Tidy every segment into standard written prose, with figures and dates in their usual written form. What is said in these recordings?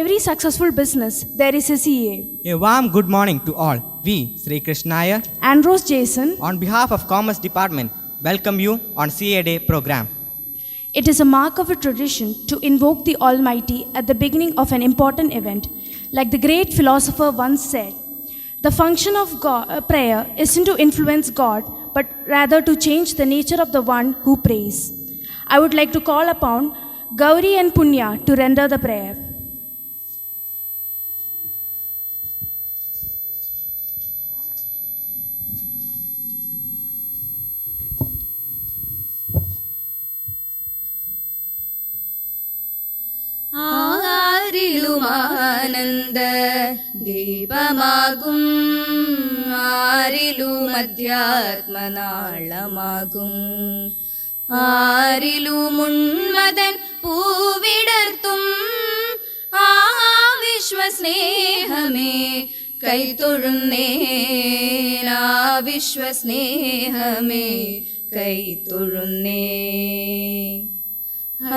every successful business, there is a CA. A warm good morning to all. We, Sri Krishnaya, And Rose Jason, on behalf of Commerce Department, welcome you on CA Day program. it is a mark of a tradition to invoke the Almighty at the beginning of an important event. Like the great philosopher once said, the function of prayer isn't to influence God, but rather to change the nature of the one who prays. I would like to call upon Gauri and Punya to render the prayer. ആരിലുമാനന്ദ ദീപമാകും ആരിലും അധ്യാത്മനാളമാകും ആരിലും ഉന്മദൻ പൂവിടർത്തും ആ വിശ്വസ്നേഹമേ കൈതൊഴുന്നേൻ ആ വിശ്വസ്നേഹമേ കൈതൊഴുന്നേൻ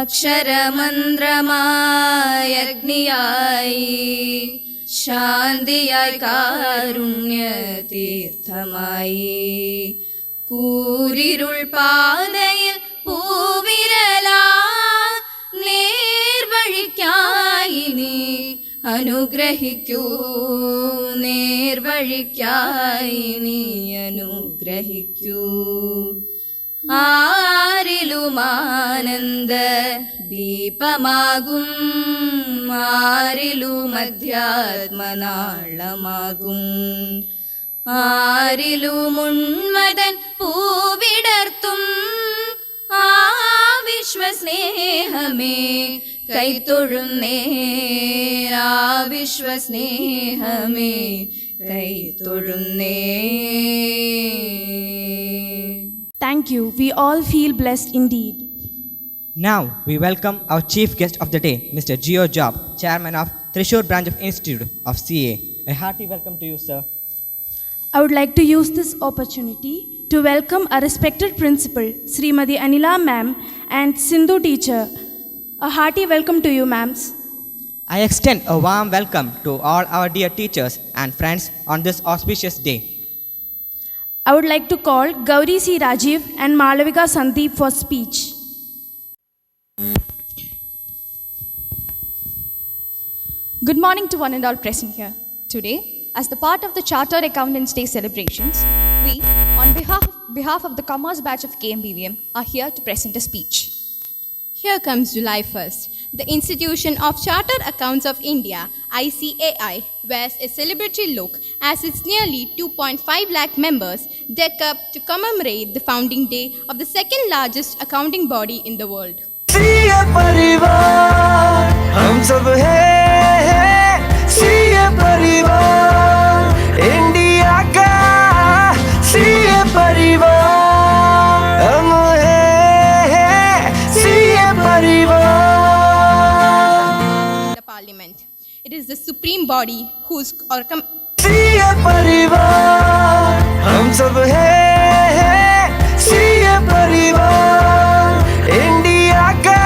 അക്ഷരമന്ത്രമായി അഗ്നിയായി ശാന്തിയായി കാരുണ്യ തീർത്ഥമായി കൂരിരുൾ പാതയിൽ പൂവിരലാ നേർവഴിക്കായി നീ അനുഗ്രഹിക്കൂ നേർവഴിക്കായി നീ അനുഗ്രഹിക്കൂ ആരിലുമാനന്ദ ദീപമാകും ആരിലും അധ്യാത്മനാളമാകും ആരിലും ഉന്മദൻ പൂവിടർത്തും ആ വിശ്വസ്നേഹമേ കൈതൊഴുന്നേൻ ആ വിശ്വസ്നേഹമേ കൈതൊഴുന്നേൻ. Thank you. We all feel blessed indeed. Now we welcome our chief guest of the day, Mr. Geo Job, chairman of Thrissur branch of Institute of CA. A hearty welcome to you, sir. I would like to use this opportunity to welcome our respected principal, Srimati Anila ma'am, and Sindhu teacher. A hearty welcome to you, ma'ams. I extend a warm welcome to all our dear teachers and friends on this auspicious day. I would like to call Gauri C. Rajiv and Malavika Sandeep for speech. Good morning to one and all present here. Today, as the part of the Chartered Accountants Day celebrations, we, on behalf of the Commerce batch of KMBVM, are here to present a speech. Here comes July 1st. The Institution of Chartered Accounts of India, ICAI, wears a celebratory look as its nearly 2.5 lakh members deck up to commemorate the founding day of the second largest accounting body in the world. CA परिवार हम सब हैं CA परिवार India का CA परिवार हम हैं CA परिवार. The Parliament. It is the supreme body whose CA परिवार हम सब हैं CA परिवार इंडिया का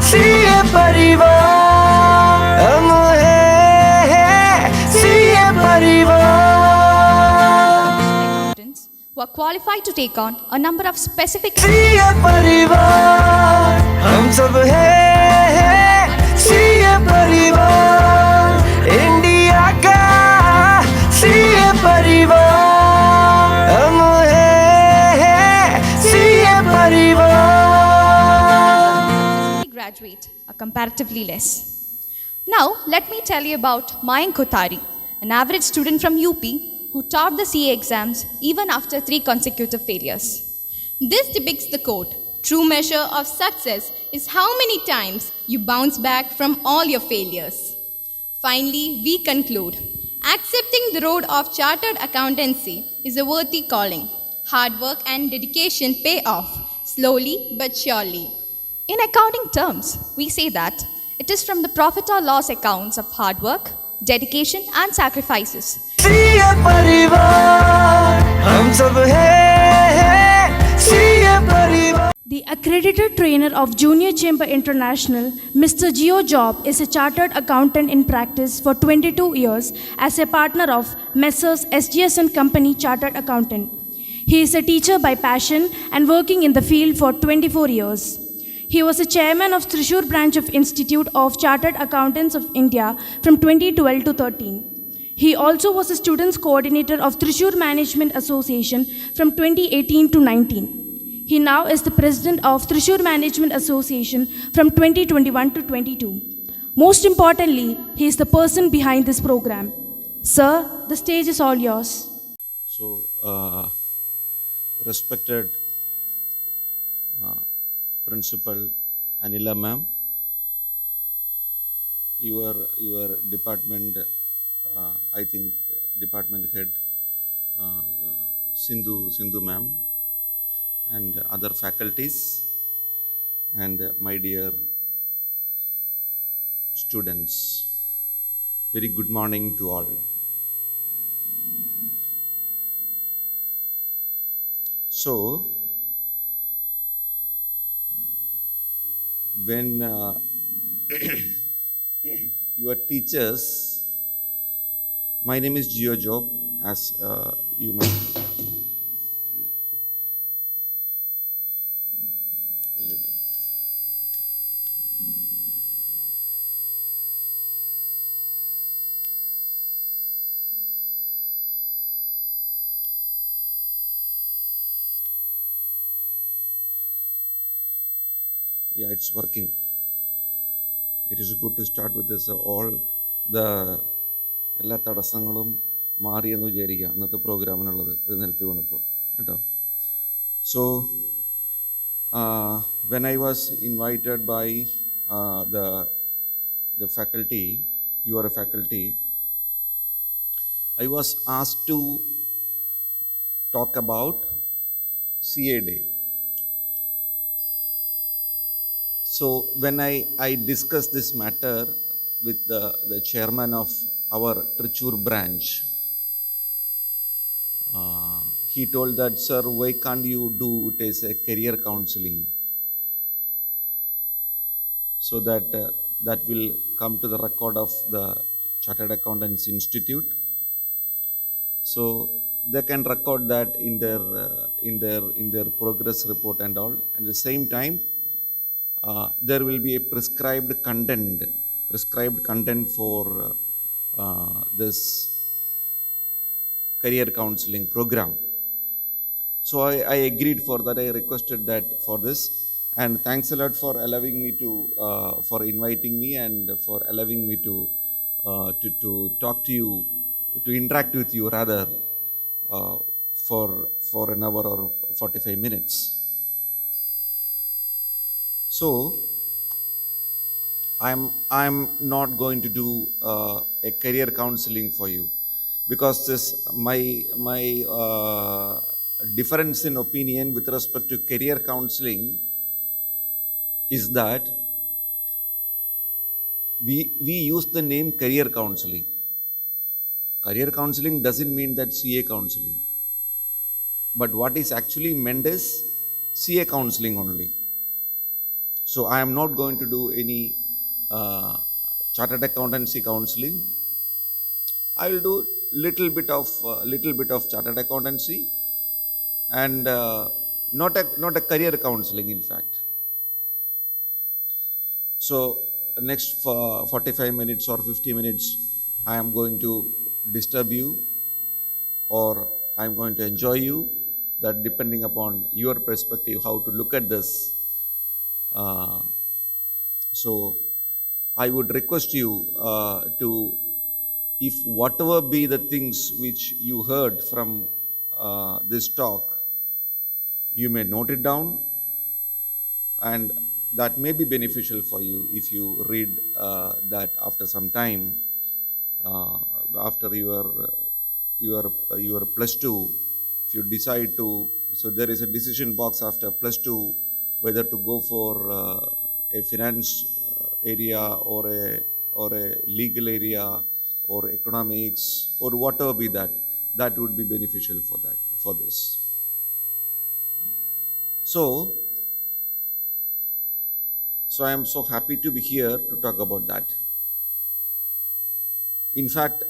CA परिवार हम हैं CA परिवार. Accountants who are qualified to take on a number of specific CA परिवार हम सब हैं CA परिवार इंडिया का CA परिवार हम हैं CA परिवार. graduate are comparatively less. Now, let me tell you about Mayank Kothari, an average student from UP who topped the CA exams even after 3 consecutive failures. This depicts the quote, "True measure of success is how many times you bounce back from all your failures." Finally, we conclude, accepting the road of chartered accountancy is a worthy calling. Hard work and dedication pay off, slowly but surely. In accounting terms, we say that it is from the profit or loss accounts of hard work, dedication, and sacrifices. CA परिवार हम सब हैं CA परिवार. The accredited trainer of Junior Chamber International, Mr. Geo Job is a chartered accountant in practice for 22 years as a partner of Messrs. SGS and Company Chartered Accountant. He is a teacher by passion and working in the field for 24 years. He was a chairman of Thrissur branch of Institute of Chartered Accountants of India from 2012 to 13. He also was a students coordinator of Thrissur Management Association from 2018 to 19. He now is the president of Thrissur Management Association from 2021 to 22. Most importantly, he is the person behind this program. Sir, the stage is all yours. So, respected Principal Anila ma'am, your department, I think department head Sindhu ma'am, and other faculties, and my dear students, very good morning to all. So, when your teachers, my name is Geo Job, as you might. Yeah, it's working. It is good to start with this. All the എല്ലാ തടസ്സങ്ങളും മാറിയെന്ന് വിചാരിക്കുക ഇന്നത്തെ പ്രോഗ്രാമിനുള്ളത് ഇത് നിലത്ത് വീണപ്പോൾ കേട്ടോ. So, when I was invited by the faculty, you are a faculty, I was asked to talk about CA Day. So when I discussed this matter with the chairman of our Thrissur branch, he told that, sir, why can't you do it as a career counseling, so that that will come to the record of the Chartered Accountants Institute, so they can record that in their progress report and all. At the same time, there will be a prescribed content for this career counseling program. So I agreed for that. I requested that for this, and thanks a lot for allowing me to, for inviting me and for allowing me to talk to you, to interact with you rather, for an hour or 45 minutes. So, I'm not going to do a career counseling for you, because this my difference in opinion with respect to career counseling is that we use the name career counseling. Career counseling doesn't mean that CA counseling, but what is actually meant is CA counseling only. So I am not going to do any chartered accountancy counseling. I will do little bit of chartered accountancy, and not a career counseling, in fact. So next 45 minutes or 50 minutes, I am going to disturb you, or I am going to enjoy you. That depending upon your perspective, how to look at this. So I would request you to, if whatever be the things which you heard from this talk, you may note it down, and that may be beneficial for you if you read that after some time, after your plus 2, if you decide to. So there is a decision box after plus 2, whether to go for a finance area or a legal area or economics or whatever be that would be beneficial for this. So So I am so happy to be here to talk about that. In fact,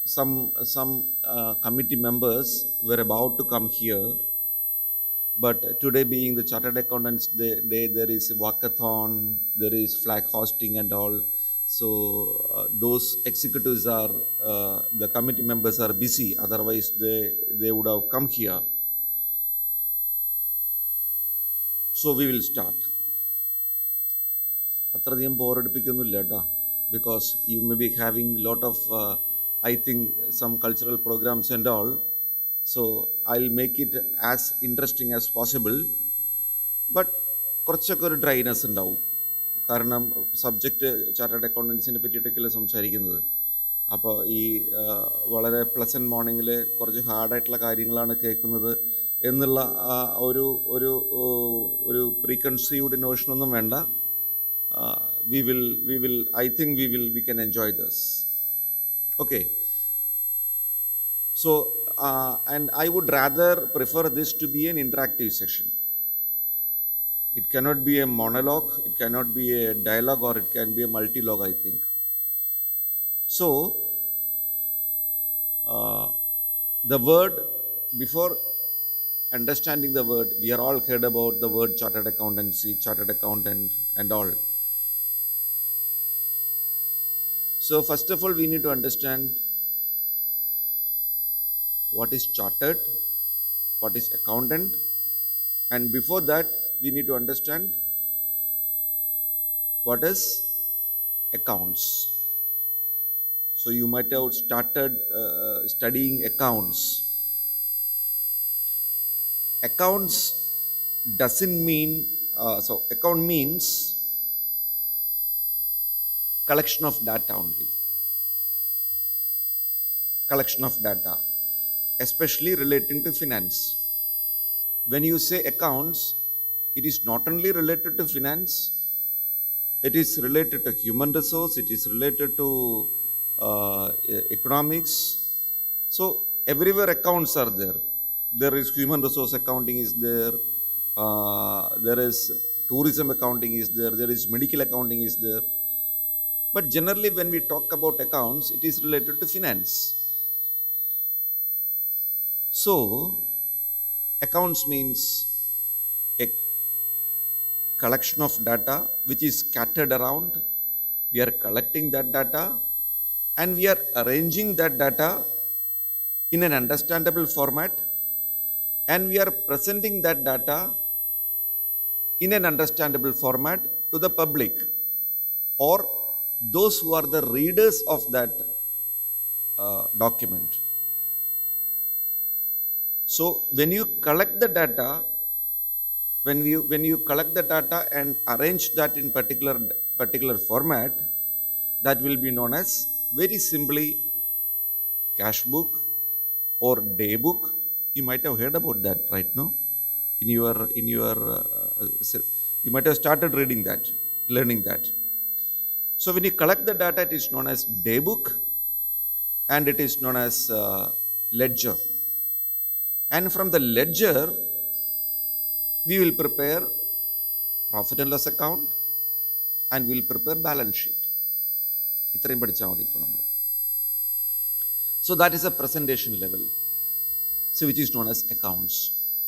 some committee members were about to come here, but today being the Chartered Accountants Day, there is a walkathon, there is flag hosting and all. So those executives are, the committee members are busy, otherwise they would have come here. So we will start. അത്രയധികം ബോറടിപ്പിക്കുന്നില്ല കേട്ടോ, because you may be having lot of, I think, some cultural programs and all. So I'll make it as interesting as possible. But കുറച്ചൊക്കെ ഒരു dryness ഉണ്ടാവും, കാരണം subject chartered അക്കൗണ്ടൻസിനെ പറ്റിയിട്ടൊക്കെയല്ലേ സംസാരിക്കുന്നത്. അപ്പോൾ ഈ വളരെ പ്ലസൻറ്റ് മോർണിംഗിൽ കുറച്ച് ഹാർഡായിട്ടുള്ള കാര്യങ്ങളാണ് കേൾക്കുന്നത് എന്നുള്ള ഒരു ഒരു ഒരു പ്രീ കൺസീവ്ഡ് നോഷനൊന്നും വേണ്ട. I think we can enjoy this. Okay. So, and I would rather prefer this to be an interactive session. It cannot be a monologue, it cannot be a dialogue, or it can be a multi-log, I think. So, the word, before understanding the word, we are all heard about the word chartered accountancy, chartered accountant and all. So first of all, we need to understand what is chartered, what is accountant, and before that, we need to understand what is accounts. So you might have started studying accounts. Accounts doesn't mean, so account means collection of data only. Collection of data, especially relating to finance. When you say accounts, it is not only related to finance, it is related to human resource, it is related to economics. So everywhere accounts are there. There is human resource accounting is there, there is tourism accounting is there, there is medical accounting is there. But generally when we talk about accounts, it is related to finance. So, accounts means a collection of data which is scattered around. We are collecting that data and we are arranging that data in an understandable format, and we are presenting that data in an understandable format to the public or those who are the readers of that document. So when you collect the data, when you collect the data and arrange that in particular format, that will be known as very simply cash book or day book. You might have heard about that, right? No, you might have started reading that, learning that. So when you collect the data, it is known as day book and it is known as ledger. And from the ledger, we will prepare profit and loss account and we will prepare balance sheet. So that is a presentation level, so which is known as accounts.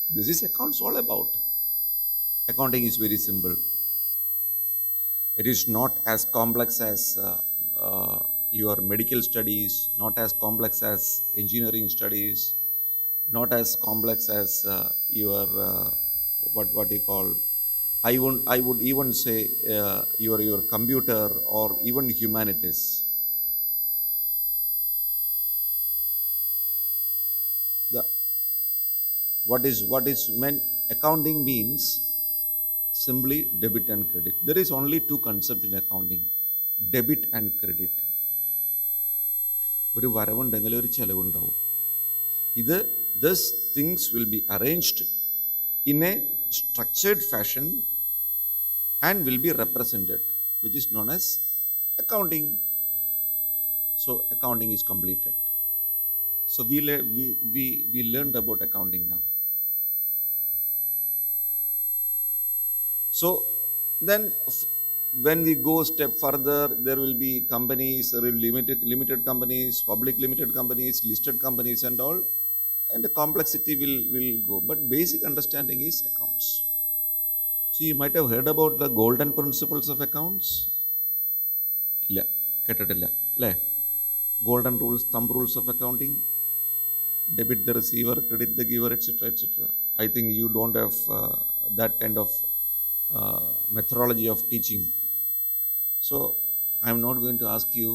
This is accounts all about. Accounting is very simple. It is not as complex as your medical studies, not as complex as engineering studies, not as complex as your what you call. I would even say your computer or even humanities. What is meant, accounting means simply debit and credit. There is only two concepts in accounting, debit and credit. ഒരു വരവുണ്ടെങ്കിൽ ഒരു ചെലവുണ്ടാവും. These things will be arranged in a structured fashion and will be represented, which is known as accounting. So accounting is completed. So we learned about accounting now. So then when we go a step further, there will be companies, there will be limited companies, public limited companies, listed companies and all, and the complexity will go. But basic understanding is accounts. So you might have heard about the golden principles of accounts. ഇല്ല കേട്ടിട്ടില്ല അല്ലേ? Golden rules, thumb rules of accounting. Debit the receiver, credit the giver, etc. etc. I think you don't have that kind of methodology of teaching. So I am not going to ask you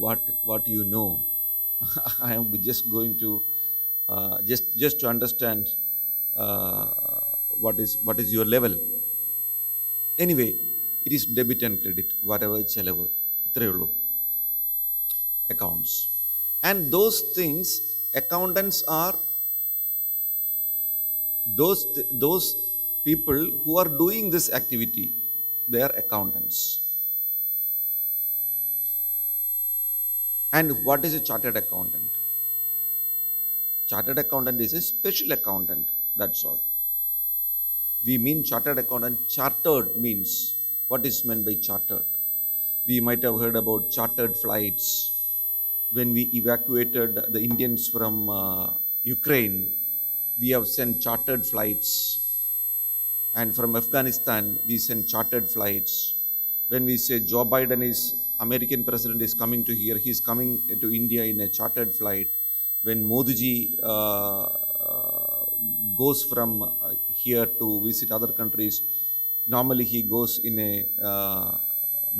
what you know. I am just going to just to understand what is your level. Anyway, it is debit and credit, whatever ചെലവ് ഇത്രയേ ഉള്ളൂ. Accounts. And those things, accountants are those people who are doing this activity. They are accountants. And what is a chartered accountant? Chartered accountant is a special accountant, that's all. We mean chartered accountant. Chartered means, what is meant by chartered? We might have heard about chartered flights. When we evacuated the Indians from Ukraine, we have sent chartered flights. And from Afghanistan, we send chartered flights. When we say Joe Biden American president is coming to here, he is coming to India in a chartered flight. When Modi ji goes from here to visit other countries, normally he goes in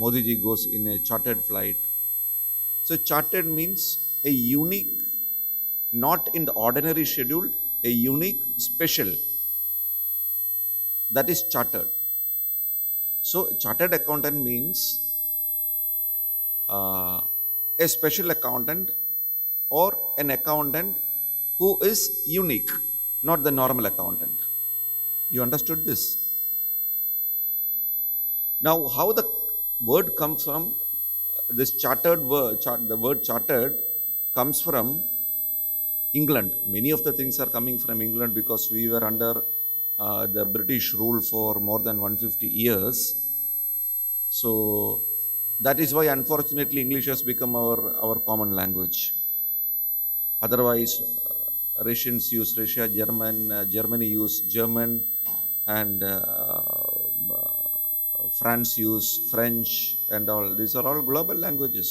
Modi ji goes in a chartered flight. So chartered means a unique, not in the ordinary schedule, a unique special. That is chartered. So chartered accountant means a special accountant or an accountant who is unique, not the normal accountant. You understood this? Now, how the word comes from, this chartered word, the word chartered comes from England. Many of the things are coming from England because we were under the British rule for more than 150 years. So that is why unfortunately English has become our common language. Otherwise, Russians use Russia, Germany use German, and France use French and all. These are all global languages.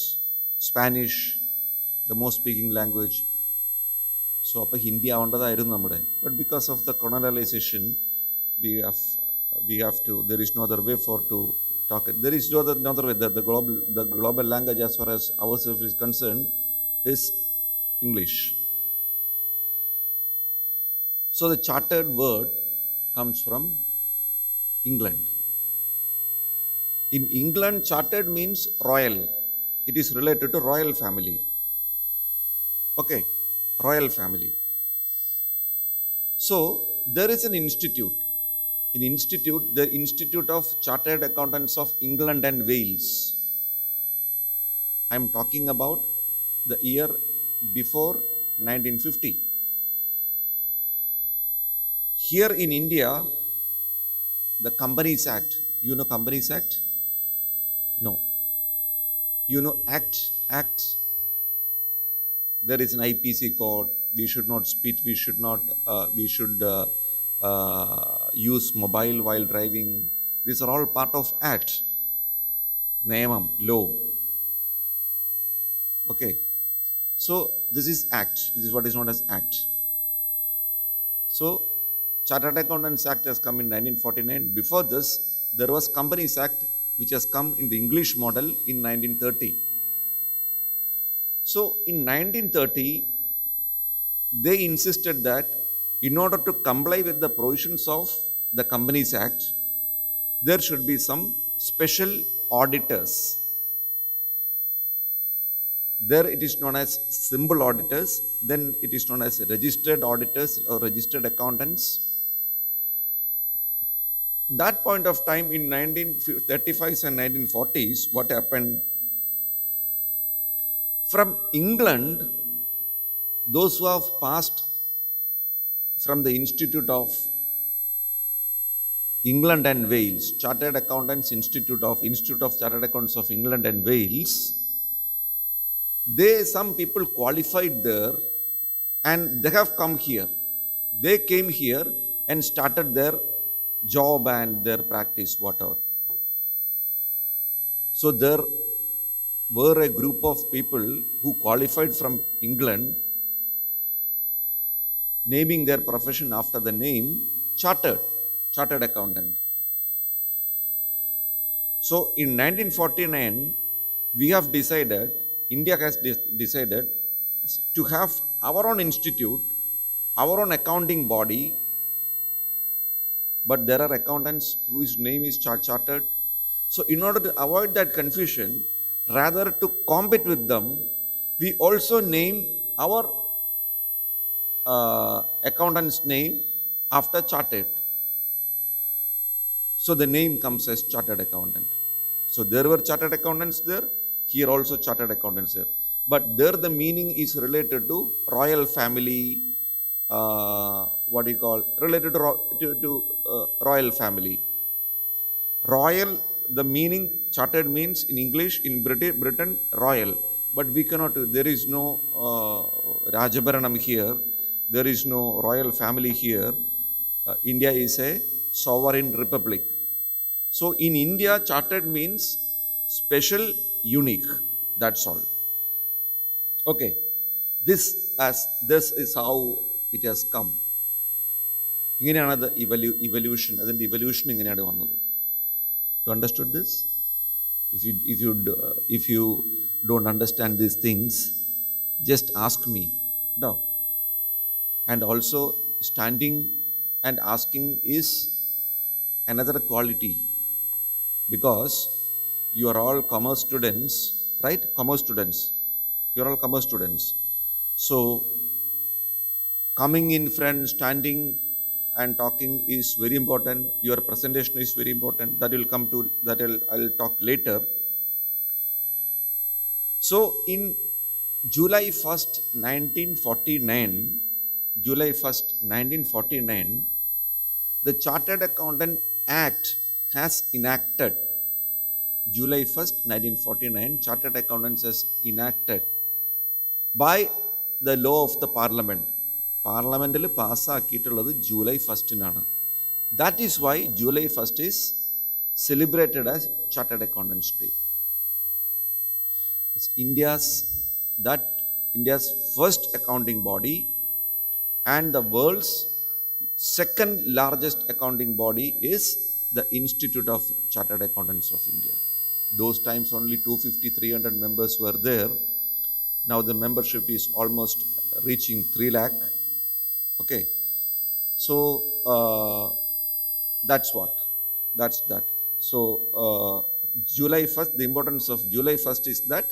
Spanish, the most speaking language. So, Hindi avandadayirunnu nammade. But because of the colonialization, we have to. There is no other way to talk. There is no other way. The global language, as far as ourselves is concerned, is English. So the chartered word comes from England. In England, chartered means royal. It is related to royal family. Okay, royal family. So there is an institute. The Institute of Chartered Accountants of England and Wales. I am talking about the year before 1950. Here in India, the Companies Act. You know Companies Act? No. You know Act? There is an IPC code. We should not spit. We should use mobile while driving. These are all part of Act. Nayamam, law. Okay. So this is Act. This is what is known as Act. So Chartered Accountants Act has come in 1949. Before this, there was Companies Act, which has come in the English model in 1930. So in 1930, they insisted that in order to comply with the provisions of the Companies Act, there should be some special auditors. There it is known as simple auditors, then it is known as registered auditors or registered accountants. That point of time in 1935s and 1940s, what happened? From England, those who have passed from the Institute of England and Wales, Chartered Accountants Institute of Chartered Accountants of England and Wales, some people qualified there and they have come here. They came here and started their job and their practice, whatever. So there were a group of people who qualified from England, naming their profession after the name chartered accountant. So in 1949, we have decided, India has decided to have our own institute, our own accounting body, but there are accountants whose name is chartered. So in order to avoid that confusion, rather to compete with them, we also name our accountant's name after chartered. So the name comes as chartered accountant. So there were chartered accountants there, here also chartered accountants there. But there the meaning is related to royal family, related to royal family. Royal, the meaning, chartered means in English, in Britain, royal. But we cannot, there is no Rajabaranam here, there is no royal family here. India is a sovereign republic. So in India, chartered means special, unique, that's all. Okay, this is how it has come. ഇങ്ങനെയാണ് അത് evolution, അതിൻ്റെ evolution ഇങ്ങനെയാണ് വന്നത്. You understood this? If you don't understand these things, just ask me. No. And also standing and asking is another quality, because you are all commerce students, right? Commerce students. You are all commerce students. So coming in front, standing and talking is very important. Your presentation is very important. I'll talk later. So in July 1st, 1949, the Chartered Accountant Act has enacted. July 1st, 1949, Chartered Accountants has enacted by the law of the Parliament. പാർലമെൻറ്റിൽ പാസ്സാക്കിയിട്ടുള്ളത് July ഫസ്റ്റിനാണ്. That is why July first is celebrated as chartered accountants day. India's first accounting body and the world's second largest accounting body is the Institute of Chartered Accountants of India. Those times only 250-300 members were there. Now the membership is almost reaching 3 lakh. Okay, so that's that. So July 1st, the importance of July 1st is that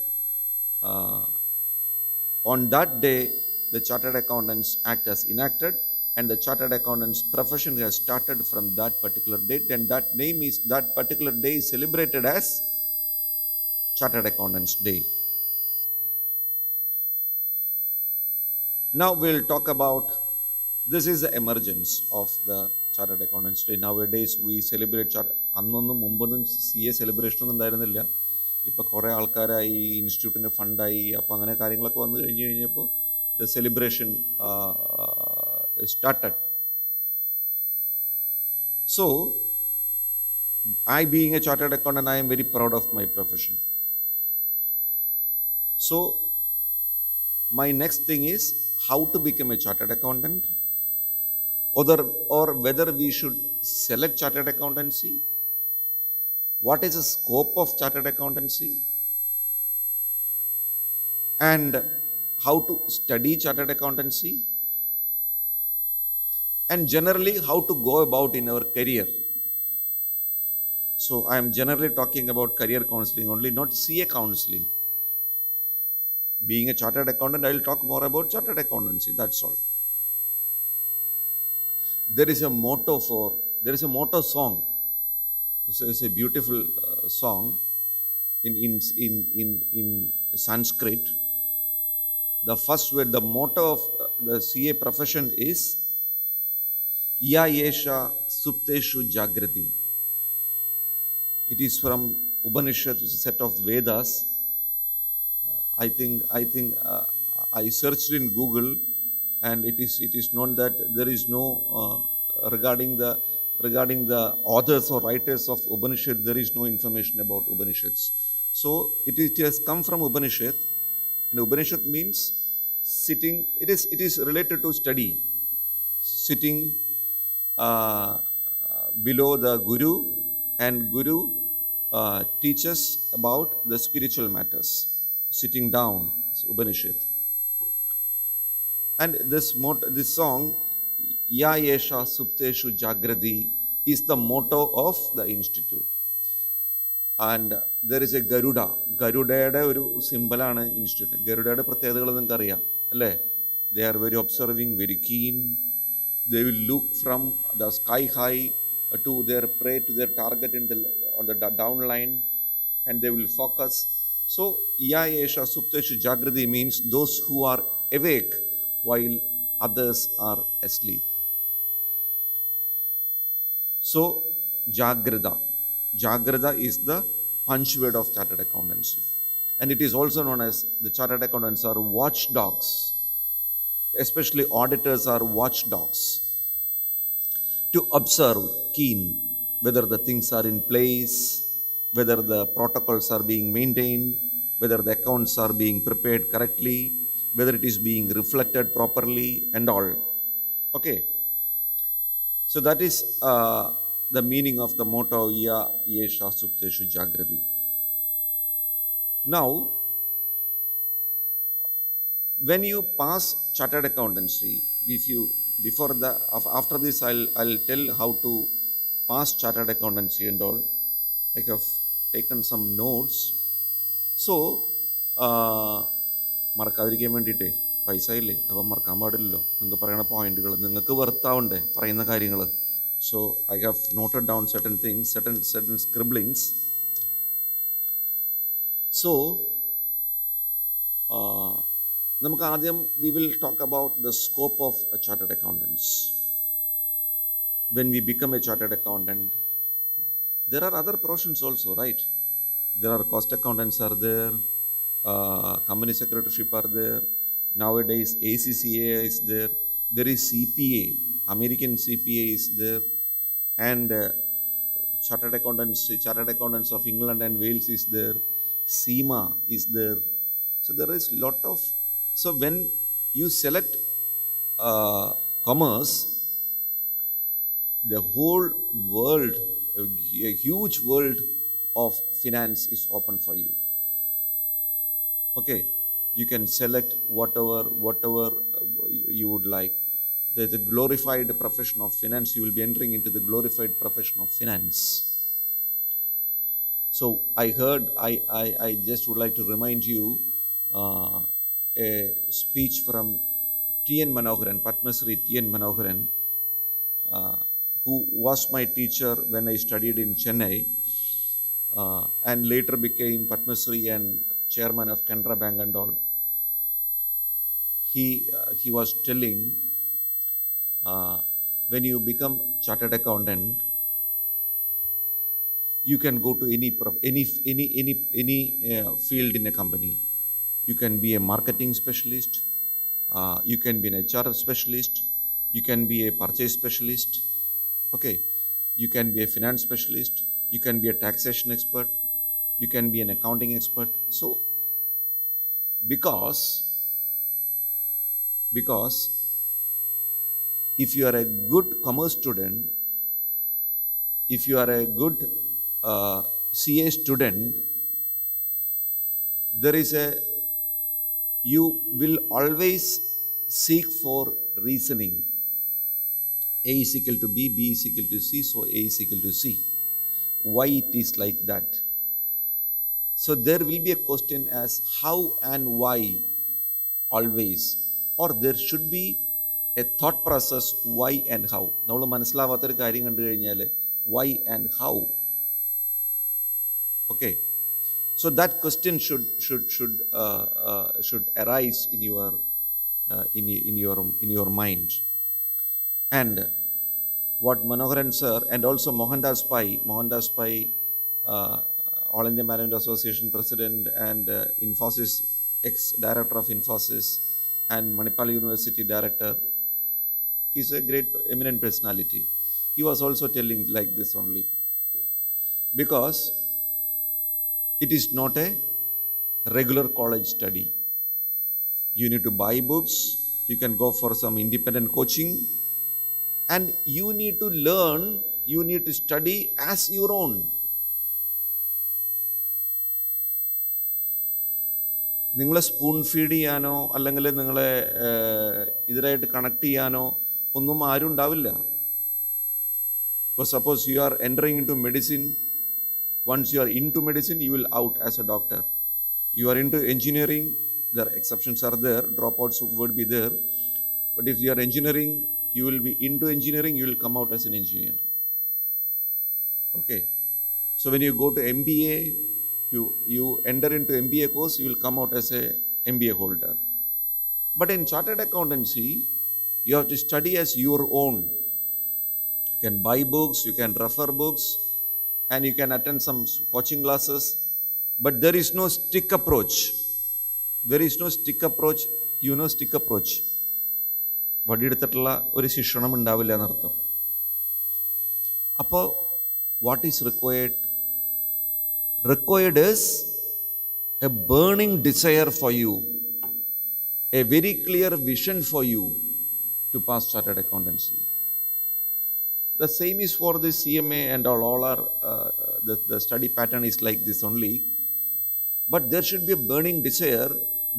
on that day the Chartered Accountants Act has enacted, and the Chartered Accountants profession has started from that particular date, and that particular day is celebrated as Chartered Accountants Day. Now we'll talk about, this is the emergence of the Chartered Accountants Day. Nowadays we celebrate അന്നൊന്നും മുമ്പൊന്നും CA celebration ഒന്നും ഉണ്ടായിരുന്നില്ല. ഇപ്പോൾ കുറേ ആൾക്കാരായി, ഇൻസ്റ്റിറ്റ്യൂട്ടിന് ഫണ്ടായി, അപ്പോൾ അങ്ങനെ കാര്യങ്ങളൊക്കെ വന്നു കഴിഞ്ഞപ്പോൾ the celebration started. So I, being a chartered accountant, I am very proud of my profession. So my next thing is how to become a chartered accountant, or whether we should select chartered accountancy, what is the scope of chartered accountancy, and how to study chartered accountancy, and generally how to go about in our career. So I am generally talking about career counseling only, not CA counseling. Being a chartered accountant, I will talk more about chartered accountancy, that's all. There is a motto song. It's a beautiful song in Sanskrit. The first word, the motto of the CA profession is Ya Yesha Supteshu Jagrati. It is from Upanishad, which is a set of Vedas. I think I searched in Google, and it is known that there is no regarding the authors or writers of Upanishad, there is no information about Upanishads. So it has come from Upanishad, and Upanishad means sitting. It is related to study, sitting below the Guru, and Guru teaches about the spiritual matters, sitting down, Upanishad. And this song, Ya Yesha Supteshu Jagrati, is the motto of the institute. And there is a Garuda. Garudയുടെ ഒരു സിമ്പലാണ് institute. ഗരുഡയുടെ പ്രത്യേകതകൾ നിങ്ങൾക്ക് അറിയാം അല്ലേ? They are very observing, very keen. They will look from the sky high to their prey, to their target on the down line, and they will focus. So, Ya Yesha Supteshu Jagrati means those who are awake while others are asleep. So, Jagrada. Jagrada is the punchword of chartered accountancy. And it is also known as the chartered accountants are watchdogs. Especially auditors are watchdogs. To observe, keen, whether the things are in place, whether the protocols are being maintained, whether the accounts are being prepared correctly, whether it is being reflected properly, and all. Okay. So that is the meaning of the motto Ya Yesha Supteshu Jagrati. Now, when you pass chartered accountancy, after this I'll tell how to pass chartered accountancy and all. I have taken some notes. So, മറക്കാതിരിക്കാൻ വേണ്ടിയിട്ടേ പൈസ ഇല്ലേ അപ്പം മറക്കാൻ പാടില്ലല്ലോ. നിങ്ങൾക്ക് പറയുന്ന പോയിന്റുകൾ നിങ്ങൾക്ക് വെറുത്താവണ്ടേ പറയുന്ന കാര്യങ്ങൾ. So I have noted down certain things, certain scribblings. So നമുക്ക് ആദ്യം we will talk about the scope of chartered accountants. When we become a chartered accountant, there are other professions also, right? There are cost accountants are there, company secretaryship are there. Nowadays ACCA is there. There is CPA, American CPA is there, and chartered accountants of England and Wales is there. SEMA is there. So there is lot of. So when you select commerce, the whole world, a huge world of finance is open for you. Okay, you can select whatever you would like. There's a glorified profession of finance. You will be entering into the glorified profession of finance. So I just would like to remind you a speech from T.N. Manoharan, Padmasri T.N. Manoharan, who was my teacher when I studied in Chennai, and later became Padmasri and chairman of Canara Bank and all. He was telling, when you become chartered accountant, you can go to any field in a company. You can be a marketing specialist, you can be an HR specialist, you can be a purchase specialist, okay, you can be a finance specialist, you can be a taxation expert, you can be an accounting expert. So because if you are a good commerce student, if you are a good CA student, you will always seek for reasoning. A is equal to B, B is equal to C, so A is equal to C. Why it is like that? So there will be a question as how and why always, or there should be a thought process why and how. നമ്മൾ മനസ്സിലാവാത്തൊരു കാര്യം കണ്ടു കഴിഞ്ഞാൽ why and how. Okay. So that question should arise in your mind. And what Manoharan sir and also Mohandas Pai, All India Management Association President and Infosys, ex-director of Infosys and Manipal University Director. He's a great, eminent personality. He was also telling like this only. Because it is not a regular college study. You need to buy books, you can go for some independent coaching, and you need to learn, you need to study as your own. നിങ്ങളെ spoon feed ചെയ്യാനോ അല്ലെങ്കിൽ നിങ്ങളെ ഇതിലായിട്ട് connect ചെയ്യാനോ ഒന്നും ആരും ഉണ്ടാവില്ല. ഇപ്പോൾ suppose you are entering into medicine, once you are into medicine, you will out as a doctor. You are into engineering, there are exceptions are there, dropouts would be there. But if you are engineering, you will be into engineering, you will come out as an engineer. Okay. So when you go to MBA, you enter into MBA course, you will come out as a MBA holder. But in chartered accountancy, you have to study as your own. You can buy books, you can refer books, and you can attend some coaching classes, but there is no stick approach. There is no stick approach. You know stick approach. വടിയെടുത്തിട്ടുള്ള ഒരു ശിക്ഷണം ഉണ്ടാവില്ല എന്നർത്ഥം. അപ്പോൾ what is required? Required is a burning desire for you, a very clear vision for you to pass chartered accountancy. The same is for the CMA and all are, the study pattern is like this only. But there should be a burning desire,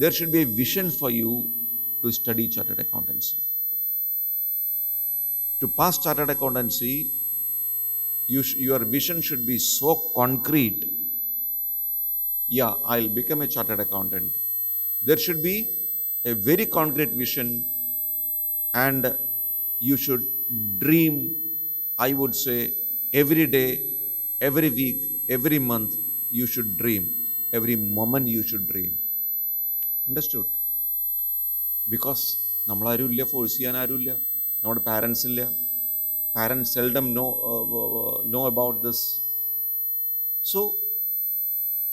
there should be a vision for you to study chartered accountancy. To pass chartered accountancy, your vision should be so concrete. Yeah, I'll become a chartered accountant. There should be a very concrete vision, and you should dream, I would say, every day, every week, every month, you should dream. Every moment you should dream. Understood? Because നമ്മളാരും ഇല്ല, force ചെയ്യാൻ ആരുമില്ല, നമ്മുടെ parents ഇല്ല. Parents seldom know about this. So,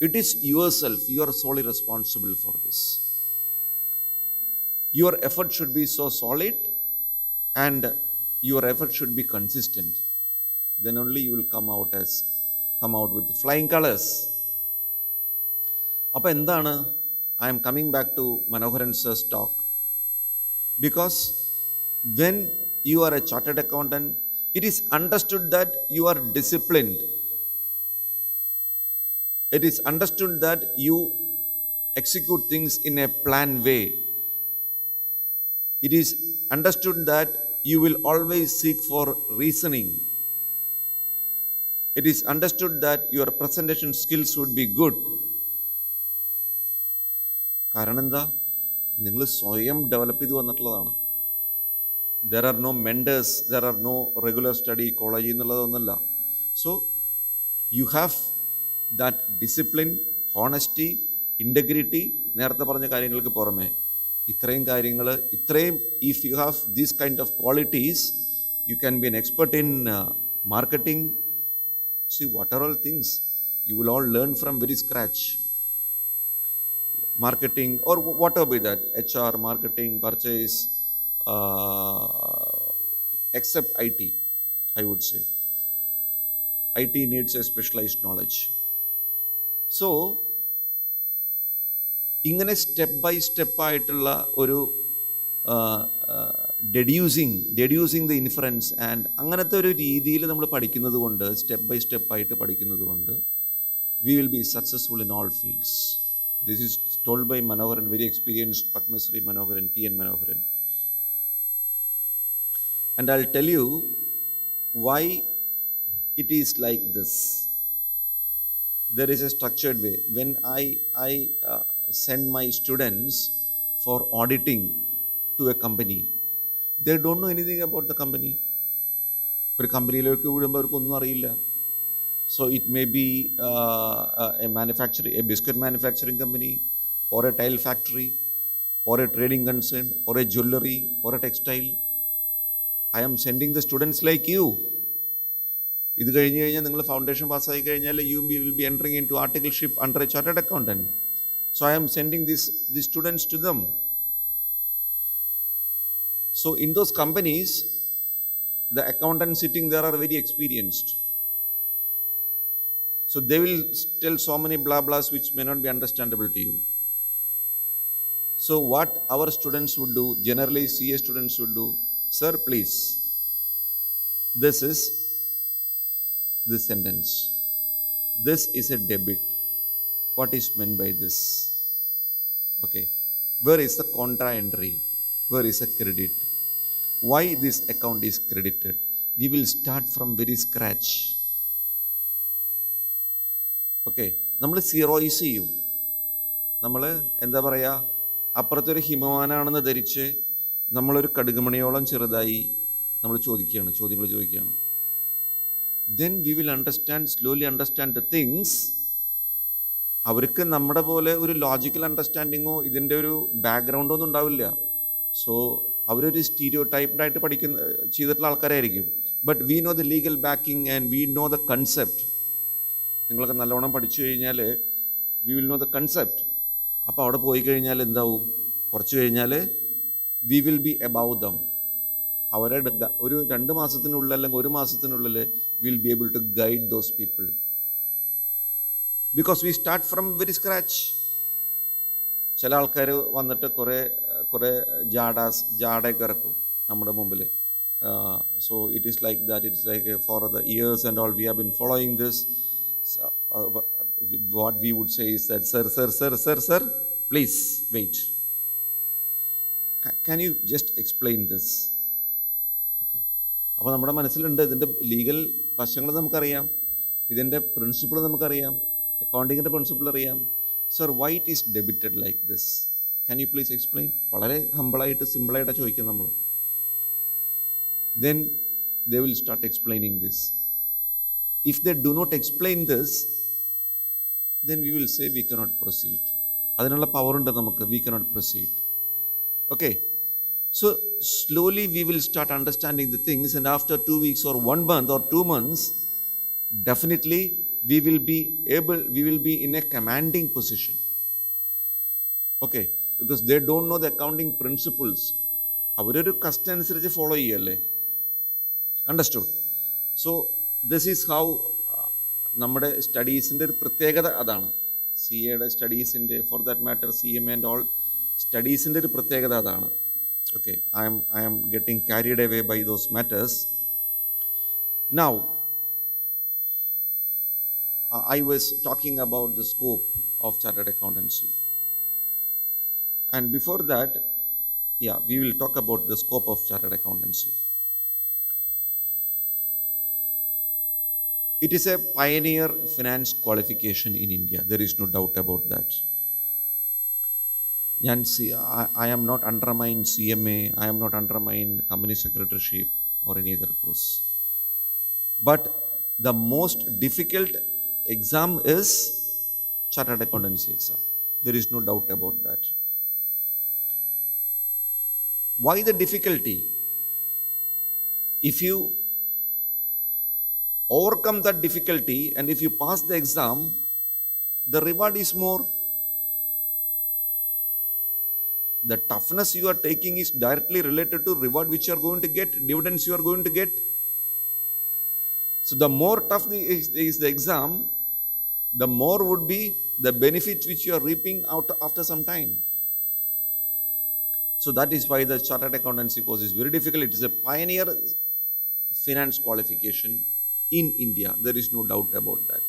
it is yourself, you are solely responsible for this. Your effort should be so solid and your effort should be consistent. Then only you will come out with flying colors. അപ്പോൾ എന്താണ്, I am coming back to Manoharan sir's talk. Because when you are a chartered accountant, it is understood that you are disciplined. It is understood that you execute things in a planned way. It is understood that you will always seek for reasoning. It is understood that your presentation skills would be good. കാരണം എന്താ, നിങ്ങൾ സ്വയം develop ചെയ്ത് വന്നിട്ടുള്ളതാണ്. There are no mentors, there are no regular study college എന്നുള്ളതൊന്നുമല്ല. So you have that discipline, honesty, integrity. നേരത്തെ പറഞ്ഞ കാര്യങ്ങൾക്ക് പുറമെ ഇത്രയും കാര്യങ്ങൾ, if you have these kind of qualities, you can be an expert in marketing. See, what are all things you will all learn from very scratch. Marketing or whatever be that, HR, marketing, purchase, except IT, I would say. IT needs a specialized knowledge. So, ഇങ്ങനെ step by സ്റ്റെപ്പായിട്ടുള്ള ഒരു ഡെഡ്യൂസിങ് the inference and അങ്ങനത്തെ ഒരു രീതിയിൽ നമ്മൾ പഠിക്കുന്നത് കൊണ്ട്, step by സ്റ്റെപ്പായിട്ട് പഠിക്കുന്നത് കൊണ്ട്, we will be successful in all fields. This is told by Manoharan, very experienced Padmasri Manoharan, T.N. Manoharan. And I'll tell you why it is like this. There is a structured way. When I send my students for auditing to a company, they don't know anything about the company. ഒരു കമ്പനിയിലേക്ക് വിടുമ്പോൾ അവർക്കൊന്നും അറിയില്ല. So it may be a biscuit manufacturing company, or a tile factory, or a trading concern, or a jewelry, or a textile. I am sending the students like you. ഇത് കഴിഞ്ഞ് കഴിഞ്ഞാൽ നിങ്ങൾ foundation പാസ്സായി കഴിഞ്ഞാൽ you will be entering into articleship under a chartered accountant. So I am sending these students to them. So in those companies, the accountants sitting there are very experienced. So they will tell so many blah blahs which may not be understandable to you. So what our students would do, generally CA students would do, sir please, this is this sentence. This is a debit. What is meant by this? Okay. Where is the contra entry? Where is a credit? Why this account is credited? We will start from very scratch. Okay. നമ്മൾ സീറോയിസ് ചെയ്യും. നമ്മൾ എന്താ പറയുക, അപ്പുറത്തൊരു ഹിമവാനാണെന്ന് ധരിച്ച് നമ്മളൊരു കടുകുമണിയോളം ചെറുതായി നമ്മൾ ചോദ്യങ്ങൾ ചോദിക്കുകയാണ്. Then we will slowly understand the things. അവർക്ക് നമ്മുടെ പോലെ ഒരു ലോജിക്കൽ അണ്ടർസ്റ്റാൻഡിങ്ങോ ഇതിൻ്റെ ഒരു ബാക്ക്ഗ്രൗണ്ടോ ഒന്നും ഉണ്ടാവില്ല. സോ അവരൊരു സ്റ്റീരിയോ ടൈപ്ഡായിട്ട് ചെയ്തിട്ടുള്ള ആൾക്കാരായിരിക്കും. But we know the legal backing and we know the concept. നിങ്ങളൊക്കെ നല്ലോണം പഠിച്ചു കഴിഞ്ഞാൽ we will know the concept. അപ്പോൾ അവിടെ പോയി കഴിഞ്ഞാൽ എന്താവും, കുറച്ച് കഴിഞ്ഞാൽ we will be above them. അവരെ ഒരു 2 മാസത്തിനുള്ളിൽ അല്ലെങ്കിൽ 1 മാസത്തിനുള്ളിൽ will be able to guide those people. Because we start from very scratch. ചില ആൾക്കാർ വന്നിട്ട് കുറേ ജാടയൊക്കെ ഇറക്കും നമ്മുടെ മുമ്പിൽ. So it is like that, it's like for the years and all we have been following this. What we would say is that sir sir sir sir sir please wait, can you just explain this? Okay. അപ്പോൾ നമ്മുടെ മനസ്സിലുണ്ട് ഇതിൻ്റെ legal വശങ്ങൾ നമുക്കറിയാം, ഇതിൻ്റെ principle നമുക്കറിയാം, അക്കൗണ്ടിങ്ങിൻ്റെ principle അറിയാം. Sir why it is debited like this, can you please explain? വളരെ ഹമ്പിളായിട്ട് സിമ്പിളായിട്ടാണ് ചോദിക്കുക നമ്മൾ. Then they will start explaining this. If they do not explain this, then we will say we cannot proceed. അതിനുള്ള power ഉണ്ട് നമുക്ക്, we cannot proceed. Okay. So slowly we will start understanding the things, and after 2 weeks or 1 month or 2 months, definitely we will be in a commanding position. Okay. Because they don't know the accounting principles. അവരൊരു കസ്റ്റ് അനുസരിച്ച് follow ചെയ്യല്ലേ. Understood? So this is how നമ്മുടെ സ്റ്റഡീസിൻ്റെ ഒരു പ്രത്യേകത അതാണ്. C എയുടെ സ്റ്റഡീസിൻ്റെ, for that matter C M and all സ്റ്റഡീസിൻ്റെ ഒരു പ്രത്യേകത അതാണ്. Okay, I am getting carried away by those matters. Now I was talking about the scope of chartered accountancy. And before that, we will talk about the scope of chartered accountancy. It is a pioneer finance qualification in India. There is no doubt about that. I am not undermining CMA, I am not undermining company secretaryship or any other course. But the most difficult exam is chartered accountancy exam. There is no doubt about that. Why the difficulty? If you overcome that difficulty and if you pass the exam, the reward is more. The toughness you are taking is directly related to reward which you are going to get, dividends you are going to get. So the more tough is the exam, the more would be the benefits which you are reaping out after some time. So that is why the chartered accountancy course is very difficult. It is a pioneer finance qualification in India. There is no doubt about that.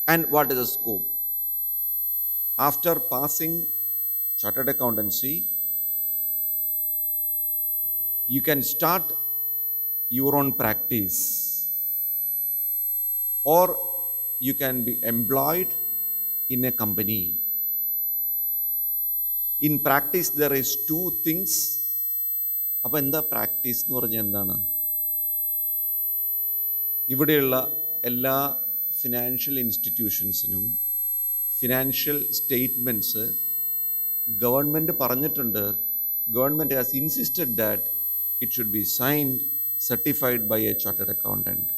And what is the scope? After passing chartered accountancy, you can start your own practice, or you can be employed in a company. In practice, there is 2 things. അപ്പോൾ എന്താ practice എന്ന് പറഞ്ഞാൽ എന്താണ്? ഇവിടെയുള്ള എല്ലാ financial ഇൻസ്റ്റിറ്റ്യൂഷൻസിനും financial statements government പറഞ്ഞിട്ടുണ്ട് government has insisted that it should be signed, certified by a chartered accountant.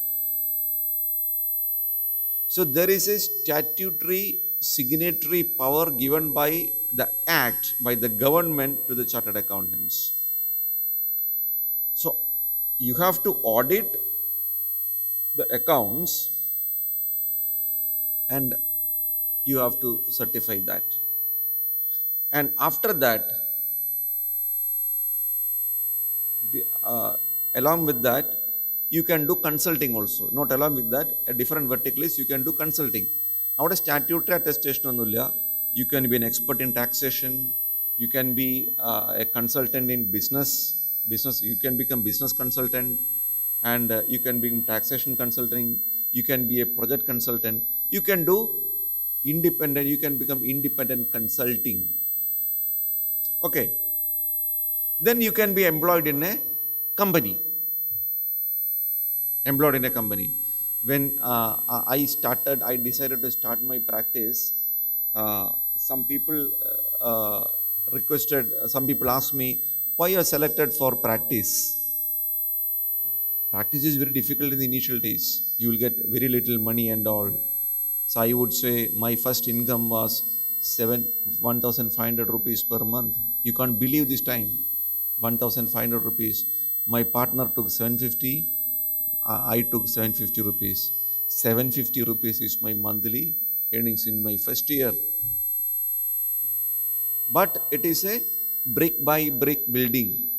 So there is a statutory signatory power given by the act, by the government to the chartered accountants. So you have to audit the accounts and you have to certify that. And after that, along with that, you can do consulting also. Not along with that, a different vertical is you can do consulting. Our statutory attestation on you can be an expert in taxation, you can be a consultant in business, you can become business consultant, and you can become taxation consulting, you can be a project consultant, you can do independent, you can become independent consulting. Okay. Then you can be employed in a company. When I decided to start my practice, some people asked me, why you are selected for practice? Practice is very difficult in the initial days. You will get very little money and all. So I would say my first income was 1,500 rupees per month. You can't believe this time. 1,500 rupees. My partner took 750. I took 750 rupees. 750 rupees is my monthly earnings in my first year. But it is a brick by brick building.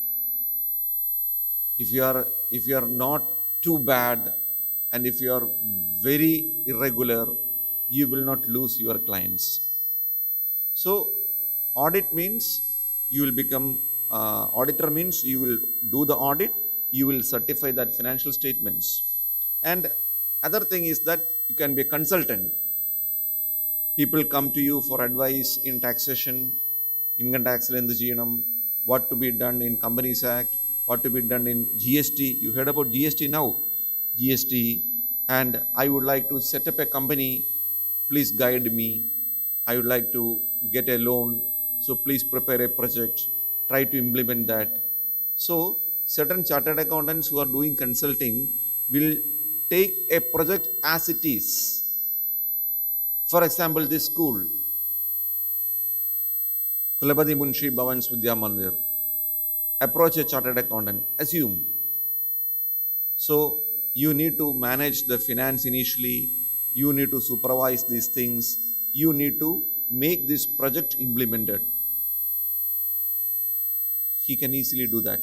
If you are not too bad and if you are very irregular, you will not lose your clients. So audit means you will become auditor, means you will do the audit, you will certify that financial statements. And other thing is that you can be a consultant. People come to you for advice in taxation, income tax, what to be done in Companies Act, what to be done in GST. You heard about GST now. GST, and I would like to set up a company, please guide me. I would like to get a loan, so please prepare a project, try to implement that. So certain chartered accountants who are doing consulting will take a project as it is. For example, this school, Kulapati, Munshi, Bhavan, Vidya, Mandir. Approach a chartered accountant, assume. So you need to manage the finance initially, you need to supervise these things, you need to make this project implemented. He can easily do that.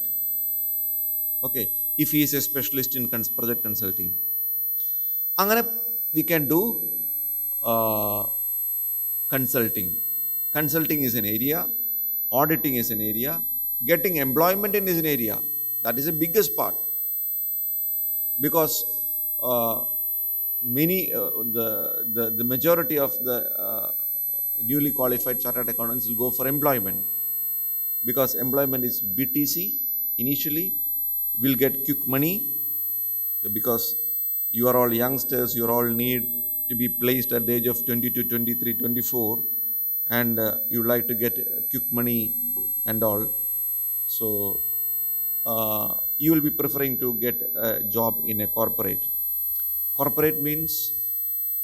Okay, if he is a specialist in project consulting. Angane we can do consulting. Consulting is an area, auditing is an area, getting employment in is an area. That is the biggest part. Because the majority of the newly qualified chartered accountants will go for employment. Because employment is BTC initially, will get quick money, because you are all youngsters, you all need to be placed at the age of 22, 23, 24, and you like to get quick money and all. So you will be preferring to get a job in a corporate. Corporate means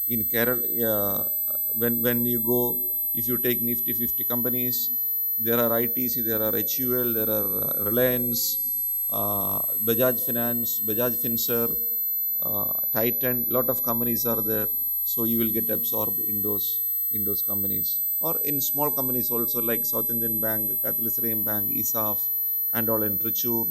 in Kerala, when you go, if you take Nifty 50 companies, there are ITC, there are HUL, there are Reliance, Bajaj Finance, Bajaj Finserv, Titan, lot of companies are there. So you will get absorbed in those companies. Or in small companies also, like South Indian Bank, Catholic Bank, ISAF, and all in Trichur,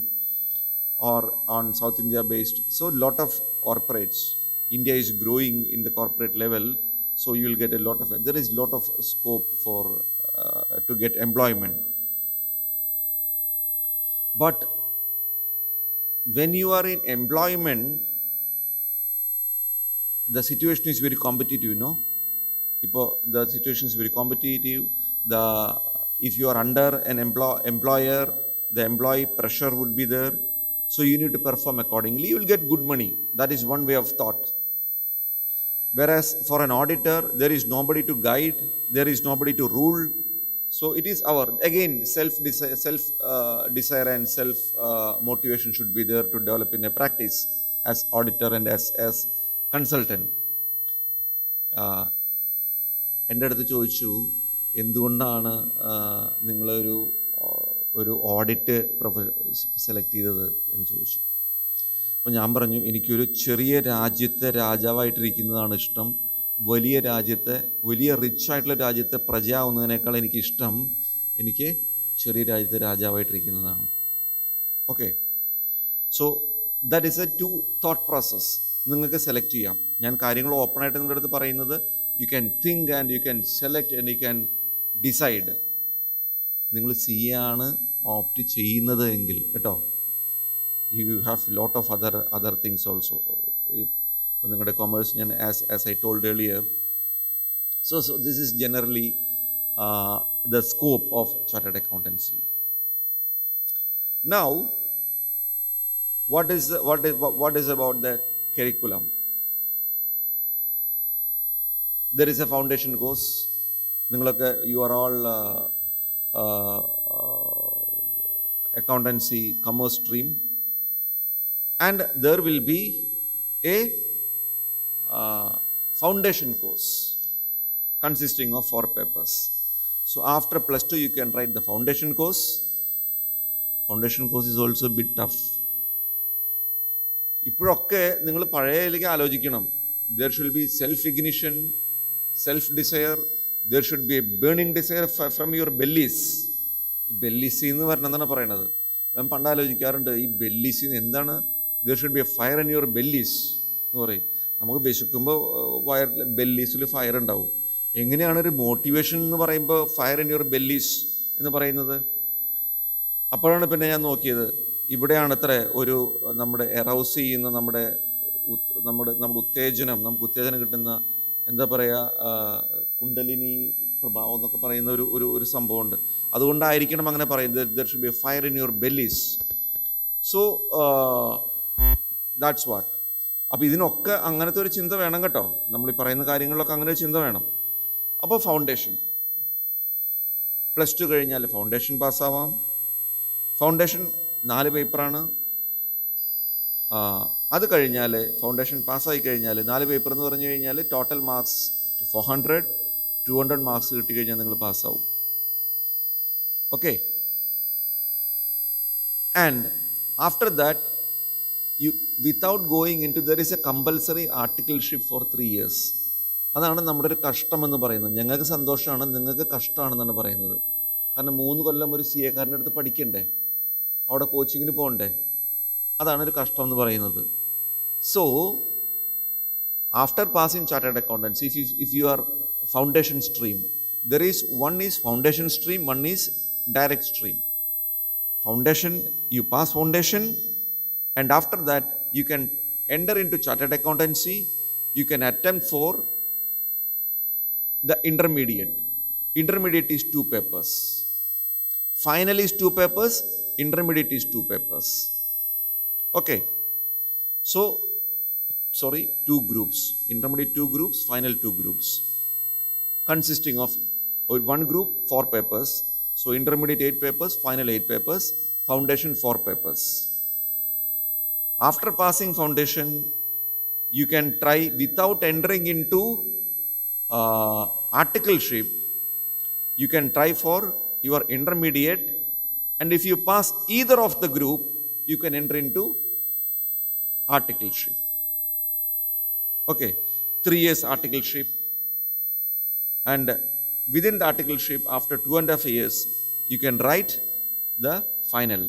or on South India based. So lot of corporates. India is growing in the corporate level, so you will get a lot of, there is lot of scope for to get employment. But when you are in employment, the situation is very competitive, you know. The situation is very competitive. If you are under an employer, the employee pressure would be there. So you need to perform accordingly. You will get good money. That is one way of thought. Whereas for an auditor, there is nobody to guide, there is nobody to rule, So it is our, again, self-desire and self-motivation should be there to develop in a practice as auditor and as consultant. എൻ്റെ അടുത്ത് ചോദിച്ചു, എന്തുകൊണ്ടാണ് നിങ്ങളൊരു audit select ചെയ്തത് എന്ന് ചോദിച്ചു. അപ്പോൾ ഞാൻ പറഞ്ഞു, എനിക്കൊരു ചെറിയ രാജ്യത്തെ രാജാവായിട്ടിരിക്കുന്നതാണ് ഇഷ്ടം. വലിയ രാജ്യത്തെ, വലിയ റിച്ച് ആയിട്ടുള്ള രാജ്യത്തെ പ്രജയാവുന്നതിനേക്കാൾ എനിക്കിഷ്ടം എനിക്ക് ചെറിയ രാജ്യത്തെ രാജാവായിട്ടിരിക്കുന്നതാണ്. Okay, so that is a 2 thought process. നിങ്ങൾക്ക് സെലക്ട് ചെയ്യാം. ഞാൻ കാര്യങ്ങൾ ഓപ്പണായിട്ട് നിങ്ങളുടെ അടുത്ത് പറയുന്നത്, you can think and you can select and you can decide. നിങ്ങൾ സി എ ആണ് ഓപ്റ്റ് ചെയ്യുന്നത് എങ്കിൽ കേട്ടോ, you have lot of other things also. ഇപ്പം നിങ്ങളുടെ കൊമേഴ്സ്, ഞാൻ as I told earlier, so this is generally the scope of chartered accountancy. Now what is about the curriculum? There is a foundation course. നിങ്ങളൊക്കെ, you are all accountancy commerce stream, and there will be a foundation course consisting of 4 papers. So after +2 you can write the foundation course. Foundation course is also a bit tough. ഇപ്പോഴൊക്കെ നിങ്ങൾ പഴയതിലേക്ക് ആലോചിക്കണം. There should be self-ignition, self-desire. There should be a burning desire from your bellies. ഈ ബെല്ലീസിൽ നിന്ന് വരണമെന്നാണ് പറയണത്. ഞാൻ പണ്ട് ആലോചിക്കാറുണ്ട്, ഈ ബെല്ലീസിൽ നിന്ന് എന്താണ്? There should be a fire in your bellies എന്ന് പറയും. നമുക്ക് വിശക്കുമ്പോൾ ബെല്ലീസിൽ ഫയർ ഉണ്ടാവും. എങ്ങനെയാണ് ഒരു മോട്ടിവേഷൻ എന്ന് പറയുമ്പോൾ ഫയർ ഇൻ യുവർ ബെല്ലീസ് എന്ന് പറയുന്നത്? അപ്പോഴാണ് പിന്നെ ഞാൻ നോക്കിയത്, ഇവിടെയാണ് അത്ര ഒരു നമ്മുടെ എറൗസ് ചെയ്യുന്ന നമ്മുടെ ഉത്തേജനം, നമുക്ക് ഉത്തേജനം കിട്ടുന്ന, എന്താ പറയുക, കുണ്ടലിനി പ്രഭാവം എന്നൊക്കെ പറയുന്ന ഒരു സംഭവമുണ്ട്. അതുകൊണ്ടായിരിക്കണം അങ്ങനെ പറയുന്നത്. There should be A fire in your bellies. So that's what. അപ്പോൾ ഇതിനൊക്കെ അങ്ങനത്തെ ഒരു ചിന്ത വേണം കേട്ടോ. നമ്മൾ ഈ പറയുന്ന കാര്യങ്ങളിലൊക്കെ അങ്ങനെ ഒരു ചിന്ത വേണം. അപ്പോൾ ഫൗണ്ടേഷൻ, +2 കഴിഞ്ഞാൽ ഫൗണ്ടേഷൻ പാസ്സാവാം. ഫൗണ്ടേഷൻ 4 പേപ്പറാണ്. അത് കഴിഞ്ഞാൽ ഫൗണ്ടേഷൻ പാസ്സായി കഴിഞ്ഞാൽ 4 പേപ്പർ എന്ന് പറഞ്ഞു കഴിഞ്ഞാൽ ടോട്ടൽ മാർക്സ് 400, 200 മാർക്സ് കിട്ടിക്കഴിഞ്ഞാൽ നിങ്ങൾ പാസ്സാവും. Okay, and after that you, without going into, there is a compulsory articleship for 3 years. അതാണ് നമ്മുടെ ഒരു കഷ്ടമെന്ന് പറയുന്നത്. ഞങ്ങൾക്ക് സന്തോഷമാണ്, നിങ്ങൾക്ക് കഷ്ടമാണെന്നാണ് പറയുന്നത്. കാരണം 3 കൊല്ലം ഒരു സി എക്കാരൻ്റെ അടുത്ത് പഠിക്കണ്ടേ, അവിടെ കോച്ചിങ്ങിന് പോകണ്ടേ. അതാണ് ഒരു കഷ്ടം എന്ന് പറയുന്നത്. So after passing chartered accountancy, if you are foundation stream, there is one is foundation stream, one is direct stream. Foundation, you pass foundation, and after that you can enter into chartered accountancy. You can attempt for the intermediate. Intermediate is 2 papers. Final is 2 papers. Intermediate is 2 papers. Okay. So, 2 groups. Intermediate 2 groups, final 2 groups. Consisting of 1 group 4 papers. So, intermediate 8 papers, final 8 papers, foundation 4 papers. After passing foundation, you can try without entering into articleship. You can try for your intermediate, and if you pass either of the group, you can enter into articleship. Okay, 3 years articleship, and within the articleship, after 2.5 years, you can write the final.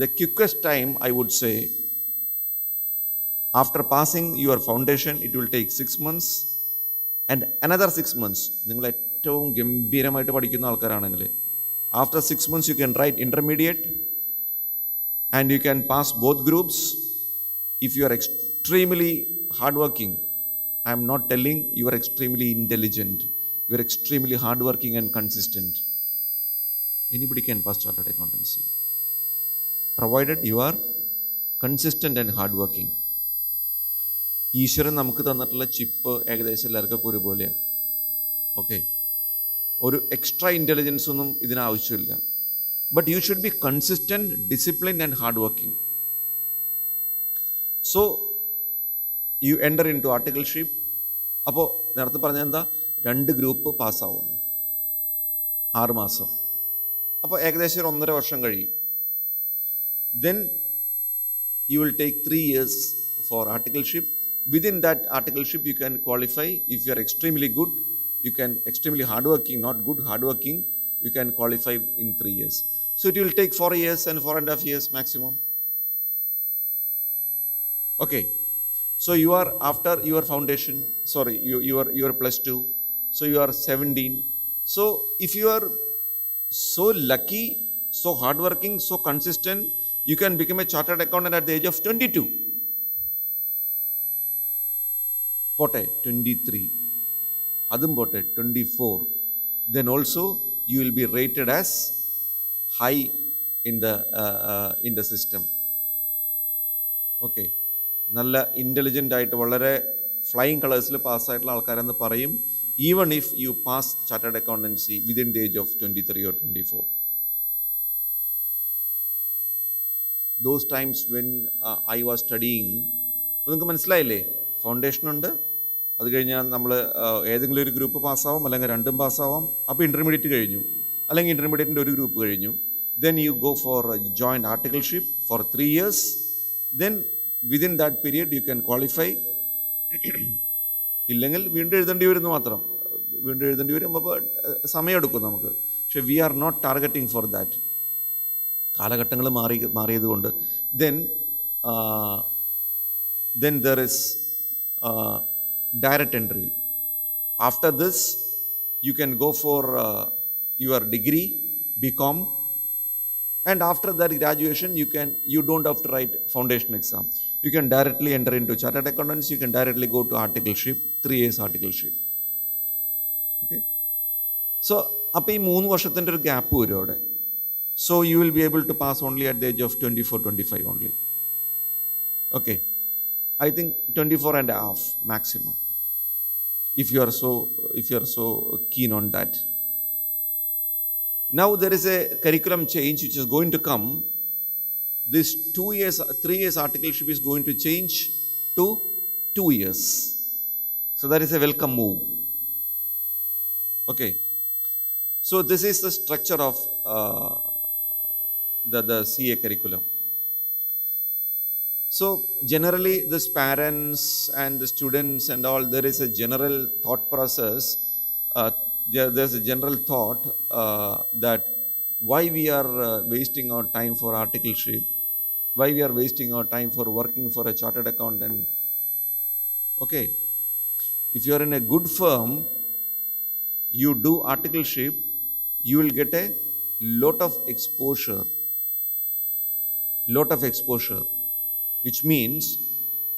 The quickest time, I would say, after passing your foundation, it will take 6 months, and another 6 months. നിങ്ങൾ ഏറ്റവും ഗംഭീരമായിട്ട് പഠിക്കുന്ന ആൾക്കാരാണെങ്കിൽ, after 6 months you can write intermediate, and you can pass both groups. If you are extremely hardworking, I am not telling you are extremely intelligent, you are extremely hardworking and consistent, anybody can pass chartered accountancy, provided you are consistent and hardworking. ഈശ്വരൻ നമുക്ക് തന്നിട്ടുള്ള chip ഏകദേശം എല്ലാവർക്കും ഒരുപോലെയാണ്. Okay, ഒരു extra intelligence ഒന്നും ഇതിനാവശ്യമില്ല. But you should be consistent, disciplined and hard working. So you enter in to ആർട്ടിക്കിൾഷിപ്പ്. അപ്പോൾ നേരത്തെ പറഞ്ഞാൽ എന്താ, 2 ഗ്രൂപ്പ് പാസ്സാവും, 6 മാസം. അപ്പോൾ ഏകദേശം 1.5 വർഷം കഴിയും. Then you will take 3 years for articleship. Within that articleship you can qualify. If you are extremely good, you can extremely hardworking, not good, hardworking, you can qualify in 3 years. So it will take 4 years and 4.5 years maximum. Okay. So you are after your foundation, sorry, you are plus 2. So you are 17. So if you are so lucky, so hardworking, so consistent, you can become a chartered accountant at the age of 22. Potte, 23. Adum potte, 24. Then also you will be rated as high in the system. Okay. നല്ല intelligent ആയിട്ട് വളരെ flying കളേഴ്സിൽ പാസ്സായിട്ടുള്ള ആൾക്കാരെന്ന് പറയും, even if you pass chartered accountancy within the age of 23 or 24. Those times when I was studying, നിങ്ങൾക്ക് മനസ്സിലായില്ലേ, ഫൗണ്ടേഷനുണ്ട്, അത് കഴിഞ്ഞാൽ നമ്മൾ ഏതെങ്കിലും ഒരു ഗ്രൂപ്പ് പാസ്സാവും, അല്ലെങ്കിൽ 2 പാസ്സാവാം. അപ്പോൾ ഇൻ്റർമീഡിയറ്റ് കഴിഞ്ഞു, അല്ലെങ്കിൽ ഇൻ്റർമീഡിയറ്റിൻ്റെ ഒരു ഗ്രൂപ്പ് കഴിഞ്ഞു. Then you go for joint articleship for 3 years. Then within that period you can qualify. ഇല്ലെങ്കിൽ വീണ്ടും എഴുതേണ്ടി വരുന്നു മാത്രം, വീണ്ടും എഴുതേണ്ടി വരും. അപ്പോൾ സമയമെടുക്കും നമുക്ക്. പക്ഷേ we are not targeting for that. കാലഘട്ടങ്ങൾ മാറിയതുകൊണ്ട് then there is direct entry. After this you can go for your degree, BCom, and after that graduation you don't have to write foundation exam. You can directly enter into chartered accountants. You can directly go to articleship, 3 years articleship. Okay. So അപ്പോൾ ഈ 3 വർഷത്തിൻ്റെ ഒരു gap വരും അവിടെ. So you will be able to pass only at the age of 24-25 only. Okay. I think 24 and a half maximum, if you are so keen on that. Now there is a curriculum change which is going to come. This 3 years articleship is going to change to 2 years. So that is a welcome move. Okay. So this is the structure of the CA curriculum. So generally these parents and the students and all, there is a general thought process. There's a general thought that why we are wasting our time for articleship, why we are wasting our time for working for a chartered accountant. Okay. If you are in a good firm, you do articleship, you will get a lot of exposure, which means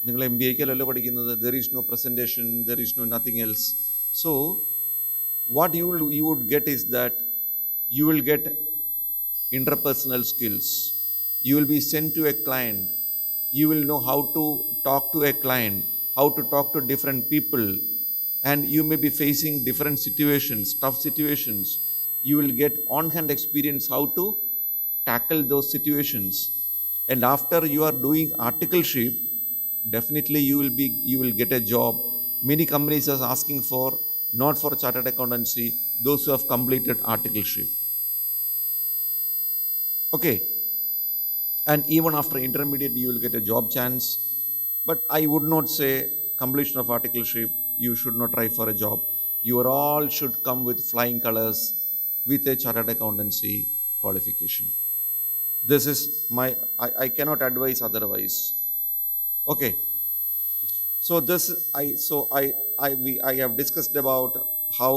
നിങ്ങൾ MBA ക്കല്ലല്ലോ പഠിക്കുന്നത്, there is no presentation, there is no nothing else. So what you would get is that you will get interpersonal skills. You will be sent to a client. You will know how to talk to a client, how to talk to different people, and you may be facing different situations, tough situations. You will get on-hand experience how to tackle those situations. And after you are doing articleship, definitely you will get a job. Many companies are asking for, not for chartered accountancy, those who have completed articleship. Okay. And even after intermediate you will get a job chance. But I would not say completion of articleship you should not try for a job. You all should come with flying colors with a chartered accountancy qualification. This is I cannot advise otherwise. Okay. So I have discussed about how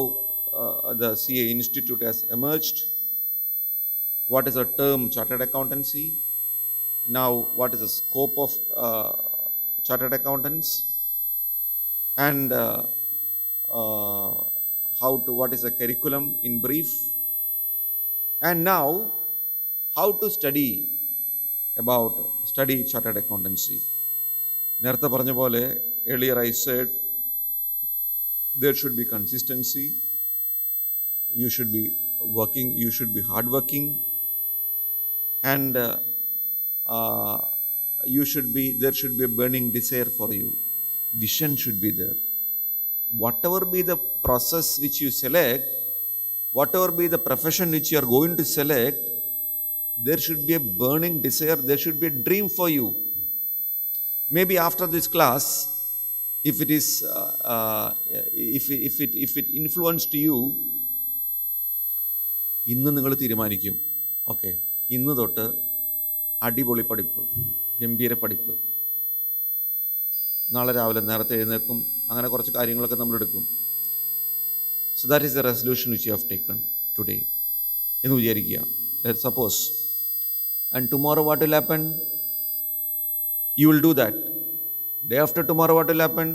the CA Institute has emerged. What is the term chartered accountancy? Now, what is the scope of chartered accountants? And what is the curriculum in brief? And now, how to study chartered accountancy. നേരത്തെ പറഞ്ഞ പോലെ, earlier I said there should be consistency, you should be working, you should be hardworking, and there should be a burning desire for you. Vision should be there. Whatever be the process which you select, whatever be the profession which you are going to select, there should be a burning desire, there should be a dream for you. Maybe after this class, if it is if it influenced you, ഇന്ന് നിങ്ങൾ തീരുമാനിക്കും, okay, ഇന്ന് തൊട്ട് അടിപൊളി പഠിപ്പ്, ഗംഭീര പഠിപ്പ്, നാളെ രാവിലെ നേരത്തെ എഴുന്നേൽക്കും, അങ്ങനെ കുറച്ച് കാര്യങ്ങളൊക്കെ നമ്മൾ എടുക്കും. So that is the resolution which you have taken today എന്ന് വിചാരിക്കുക. Let suppose, and tomorrow what will happen? You will do that. Day after tomorrow, what will happen?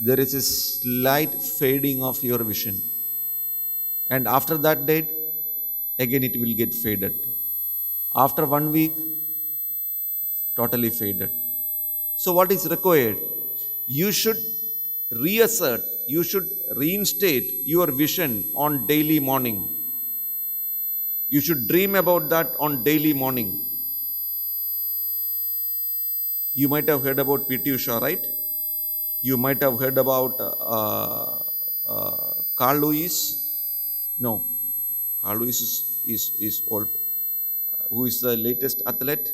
There is a slight fading of your vision. And after that date, again it will get faded. After 1 week, totally faded. So what is required? You should reassert, you should reinstate your vision on daily morning. You should dream about that on daily morning. You might have heard about P.T. Usha, right? You might have heard about Carl Lewis. No, Carl Lewis is old. Who is the latest athlete?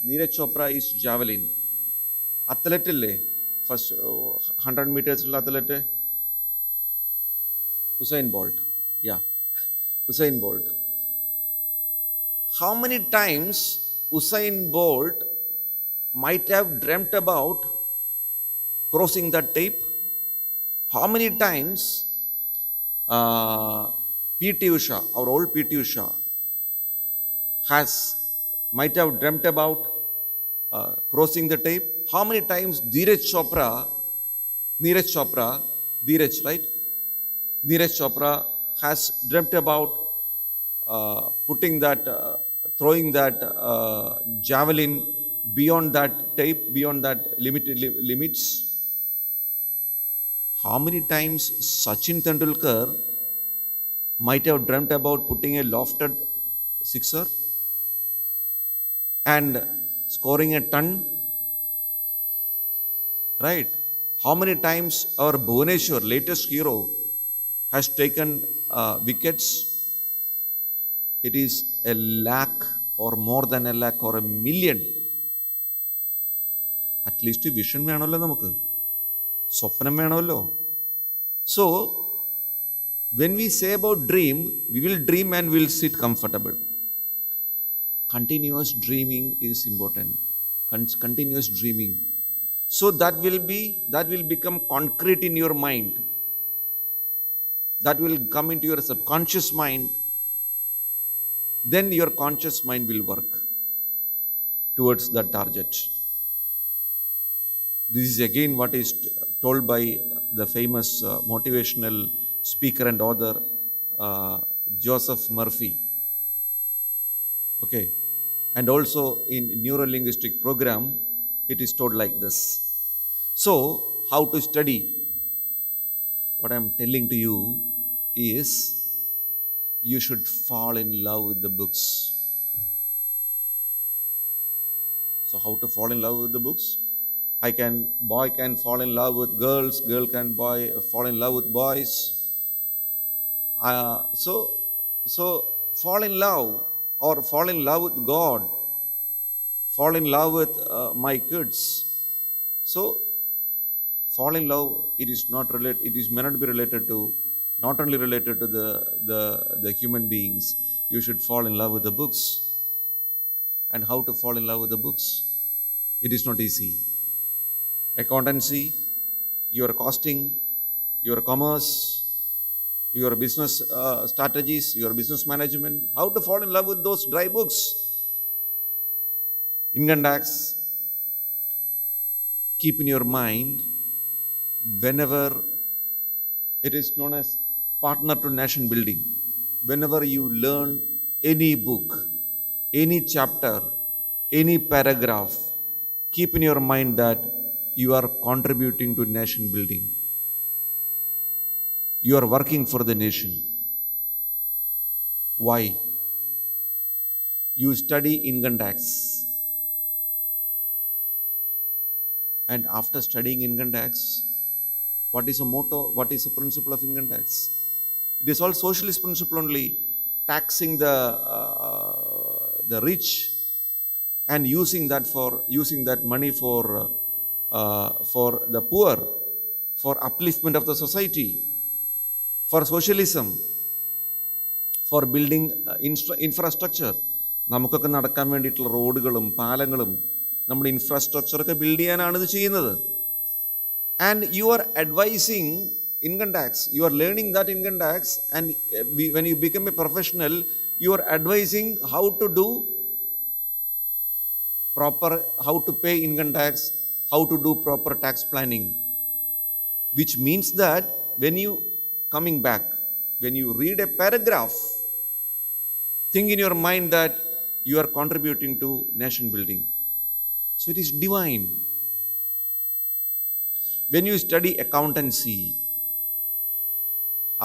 Neeraj Chopra is javelin. Athlete ille first 100 meters athlete. Usain Bolt. Yeah, Usain Bolt. How many times Usain Bolt might have dreamt about crossing that tape? How many times P.T. Usha, our old P.T. Usha, might have dreamt about crossing the tape? How many times Neeraj Chopra, right? Neeraj Chopra has dreamt about throwing that javelin beyond that tape, beyond that limits. How many times Sachin Tendulkar might have dreamt about putting a lofted sixer and scoring a ton, right? How many times our Bhuvaneshwar, latest hero, has taken wickets? It is a lakh or more than a lakh or a million. At least vision വേണമല്ലോ നമുക്ക്, സ്വപ്നം വേണമല്ലോ. So when we say about dream, we will dream and we will sit comfortable. Continuous dreaming is important. Continuous dreaming. So that will become concrete in your mind. That will come into your subconscious mind. Then your conscious mind will work towards that target. This is again what is told by the famous motivational speaker and author Joseph Murphy. Okay. And also in neuro-linguistic program, it is told like this. So, how to study? What I am telling to you is, you should fall in love with the books. So how to fall in love with the books? Boy can fall in love with girls, girl can fall in love with boys. So fall in love, or fall in love with God, fall in love with my kids. So fall in love, it is may not be related to, not only related to the human beings. You should fall in love with the books. And how to fall in love with the books? It is not easy. Accountancy, your costing, your commerce, your business strategies, your business management. How to fall in love with those dry books? Income tax. Keep in your mind, whenever it is known as partner to nation building, whenever you learn any book, any chapter, any paragraph, keep in your mind that you are contributing to nation building. You are working for the nation. Why? You study income tax. And after studying income tax, what is the motto? What is the principle of income tax? It is all socialist principle only, taxing the rich and using that money for the poor, for upliftment of the society, for socialism, for building infrastructure. നമുക്കൊക്കെ നടക്കാൻ വേണ്ടിയിട്ടുള്ള റോഡുകളും പാലങ്ങളും നമ്മുടെ ഇൻഫ്രാസ്ട്രക്ചറൊക്കെ build ചെയ്യാനാണ് ഇത് ചെയ്യുന്നത്. And you are advising income tax. You are learning that income tax, and when you become a professional, you are advising how to do proper, how to pay income tax, how to do proper tax planning. Which means that when you coming back, when you read a paragraph, think in your mind that you are contributing to nation building. So it is divine. When you study accountancy,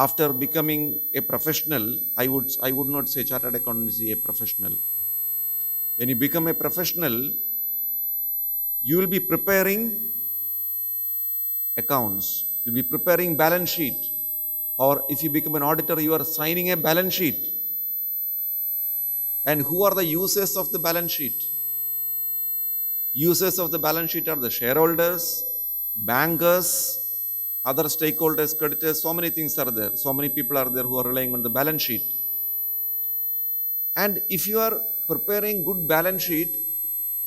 after becoming a professional, I would not say chartered accountancy a professional. When you become a professional, you will be preparing accounts, you will be preparing balance sheet, or if you become an auditor, you are signing a balance sheet. And who are the users of the balance sheet? Users of the balance sheet are the shareholders, bankers, other stakeholders, creditors. So many things are there. So many people are there who are relying on the balance sheet. And if you are preparing good balance sheet,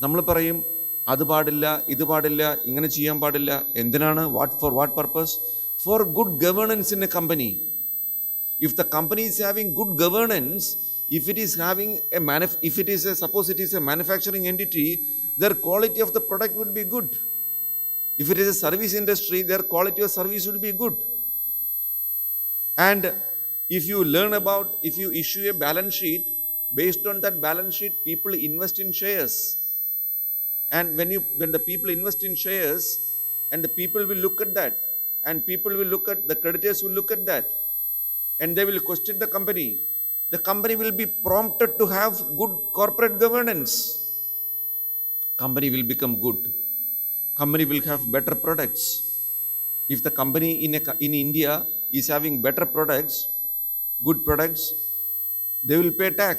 നമ്മൾ പറയും അത് പാടില്ല, ഇത് പാടില്ല, ഇങ്ങനെ ചെയ്യാൻ പാടില്ല. എന്തിനാണ്? For what purpose? For good governance in a company. If the company is having good governance, if it is suppose it is a manufacturing entity, their quality of the product would be good. If it is a service industry, their quality of service will be good. And if you issue a balance sheet, based on that balance sheet, people invest in shares. And when the people invest in shares, and the people will look at that, and the creditors will look at that, and they will question the company will be prompted to have good corporate governance. Company will become good. Company will have better products. If the company in India is having better products, good products, they will pay tax,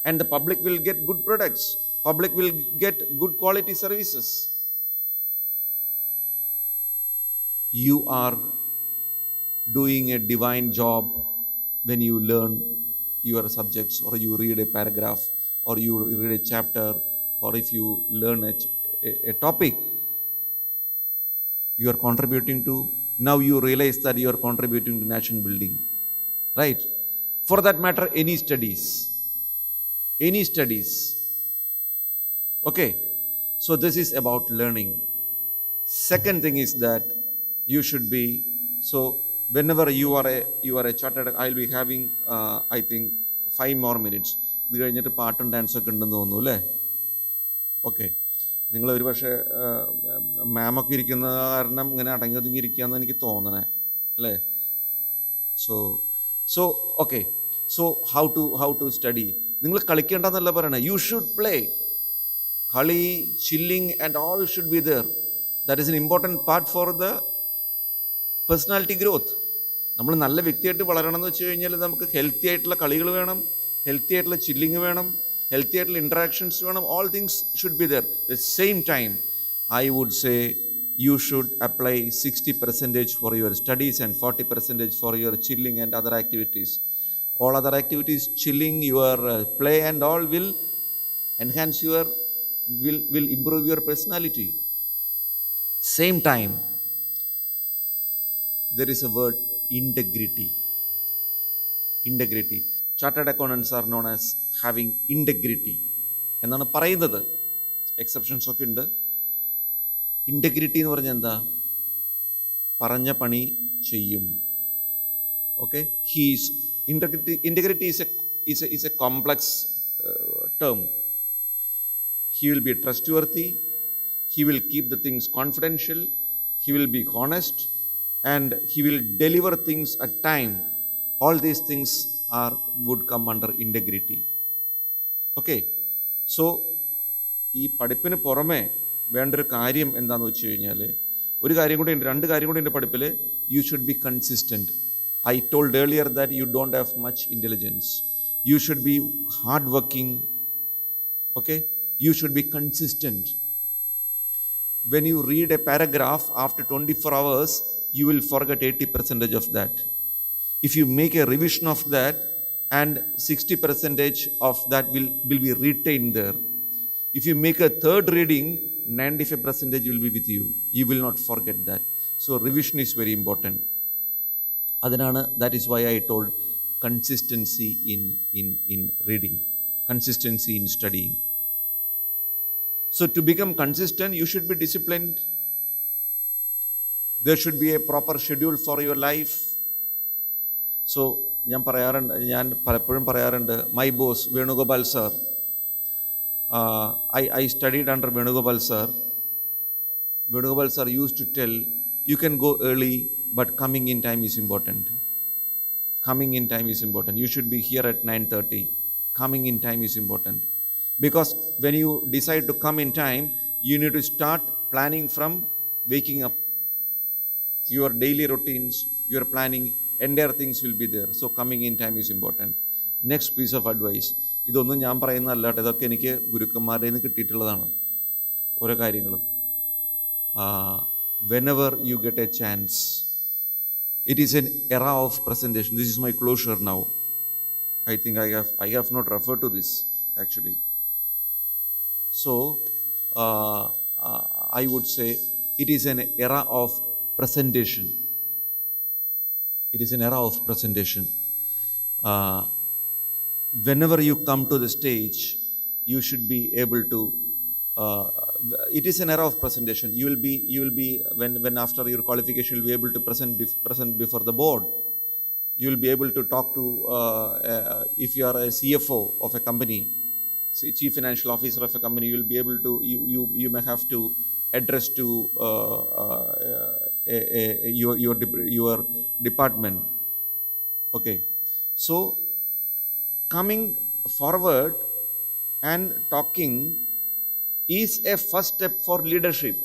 and the public will get good products. Public will get good quality services. You are doing a divine job when you learn your subjects, or you read a paragraph, or you read a chapter, or if you learn a topic. You are contributing to, now you realize that you are contributing to nation building, right? For that matter, any studies. Okay, so this is about learning. Second thing is that you should be, so whenever you are a chartered, I'll be having I think 5 more minutes. ഇത് കഴിഞ്ഞിട്ട് പാട്ടും ഡാൻസൊക്കെ ഉണ്ടെന്ന് തോന്നുന്നു അല്ലേ? Okay, നിങ്ങൾ ഒരു പക്ഷേ മാമൊക്കെ ഇരിക്കുന്ന കാരണം ഇങ്ങനെ അടങ്ങി ഒതുങ്ങി ഇരിക്കുകയെന്ന് എനിക്ക് തോന്നണേ അല്ലേ? So okay, so how to study. നിങ്ങൾ കളിക്കേണ്ടെന്നല്ല പറയണേ, യു ഷുഡ് പ്ലേ. കളി, chilling and all should be there. That is an important part for the personality growth. നമ്മൾ നല്ല വ്യക്തിയായിട്ട് വളരണം എന്ന് വെച്ച് കഴിഞ്ഞാൽ നമുക്ക് ഹെൽത്തി ആയിട്ടുള്ള കളികൾ വേണം, ഹെൽത്തി ആയിട്ടുള്ള ചില്ലിങ് വേണം, healthy interactions വേണം. all things should be there. At the same time, I would say you should apply 60% for your studies and 40% for your chilling and other activities. All other activities, chilling, your play and all will enhance will improve your personality. Same time, there is a word, integrity. Chartered accountants are known as having integrity എന്നാണ് പറയുന്നത്. Exceptions ഒക്കെ ഉണ്ട്. Integrity എന്ന് പറഞ്ഞാൽ എന്താ? പറഞ്ഞ പണി ചെയ്യും. Okay, integrity is a complex term. He will be trustworthy, he will keep the things confidential, he will be honest, and he will deliver things at time. All these things would come under integrity. Okay, so ഈ പഠിപ്പിന് പുറമെ വേണ്ടൊരു കാര്യം എന്താണെന്ന് വെച്ച് കഴിഞ്ഞാൽ രണ്ട് കാര്യം കൂടി എൻ്റെ പഠിപ്പിൽ you should be consistent. I told earlier that you don't have much intelligence. You should be hard working. Okay, you should be consistent. When you read a paragraph after 24 hours, you will forget 80% of that. If you make a revision of that, and 60% of that will be retained there. If you make a third reading, 95% will be with you. You will not forget that. So revision is very important. That is why I told consistency in reading, consistency in studying. So to become consistent, you should be disciplined. There should be a proper schedule for your life. So, ഞാൻ പലപ്പോഴും പറയാറുണ്ട്, my boss, Venugopal sir, I studied under Venugopal sir. Venugopal sir used to tell, you can go early, but coming in time is important. Coming in time is important. You should be here at 9:30. Coming in time is important. Because when you decide to come in time, you need to start planning from waking up. Your daily routines, your planning, entire things will be there. So coming in time is important. Next piece of advice. ഇതൊന്നും ഞാൻ പറയുന്നതല്ല, ഇതൊക്കെ എനിക്ക് ഗുരുക്കന്മാരുടെ നിന്ന് കിട്ടിയിട്ടുള്ളതാണ് ഓരോ കാര്യങ്ങളും. Whenever you get a chance, it is an era of presentation. This is my closure now. I think I have not referred to this actually. So, I would say it is an era of presentation. It is an era of presentation. Whenever you come to the stage, you should be able to, it is an era of presentation. You will be when after your qualification, you will be able to present before the board. You will be able to talk to, if you are a CFO of a company, Chief Financial Officer of a company, you will be able to, you may have to address to your department. Okay, so coming forward and talking is a first step for leadership.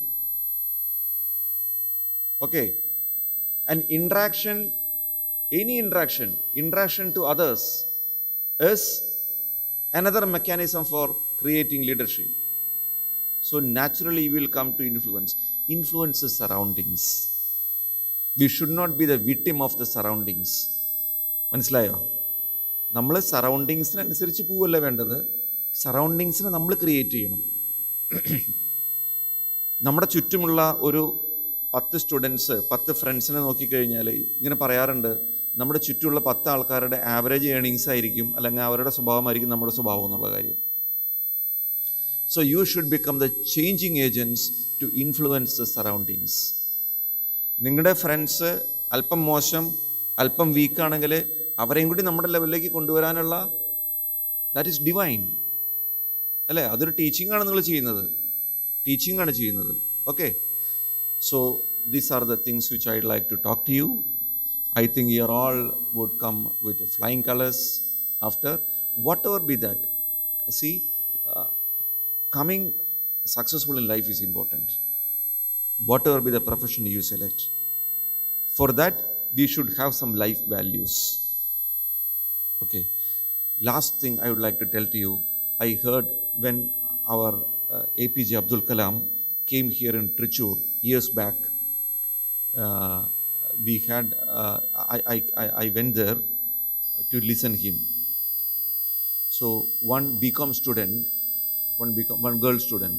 Okay, an interaction, any interaction to others is another mechanism for creating leadership. So naturally you will come to influence. Influence the surroundings. We should not be the victim of the surroundings. മനസ്സിലായോ? നമ്മൾ സറൗണ്ടിങ്സിനനുസരിച്ച് പോവല്ല വേണ്ടത്, സറൗണ്ടിങ്സിനെ നമ്മൾ create ചെയ്യണം. നമ്മുടെ ചുറ്റുമുള്ള ഒരു 10 students 10 ഫ്രണ്ട്സിനെ നോക്കിക്കഴിഞ്ഞാൽ ഇങ്ങനെ പറയാറുണ്ട്, നമ്മുടെ ചുറ്റുമുള്ള 10 ആൾക്കാരുടെ ആവറേജ് ഏണിങ്സ് ആയിരിക്കും, അല്ലെങ്കിൽ അവരുടെ സ്വഭാവമായിരിക്കും നമ്മുടെ സ്വഭാവം എന്നുള്ള കാര്യം. So you should become the changing agents to influence the surroundings. നിങ്ങളുടെ ഫ്രണ്ട്സ് അല്പം മോശം, അല്പം വീക്കാണെങ്കിൽ അവരെയും കൂടി നമ്മുടെ ലെവലിലേക്ക് കൊണ്ടുവരാനുള്ള, ദാറ്റ് ഈസ് ഡിവൈൻ അല്ലേ? അതൊരു ടീച്ചിങ് ആണ് നിങ്ങൾ ചെയ്യുന്നത്, ടീച്ചിങ് ആണ് ചെയ്യുന്നത്. Okay, so these are the things which I like to talk to you. I think you all would come with flying colors after, whatever be that. See, coming successful in life is important. Whatever be the profession you select. For that, we should have some life values. Okay. Last thing I would like to tell to you, I heard when our APJ Abdul Kalam came here in Trichur years back, we had, I went there to listen him. So one BCom student, one girl student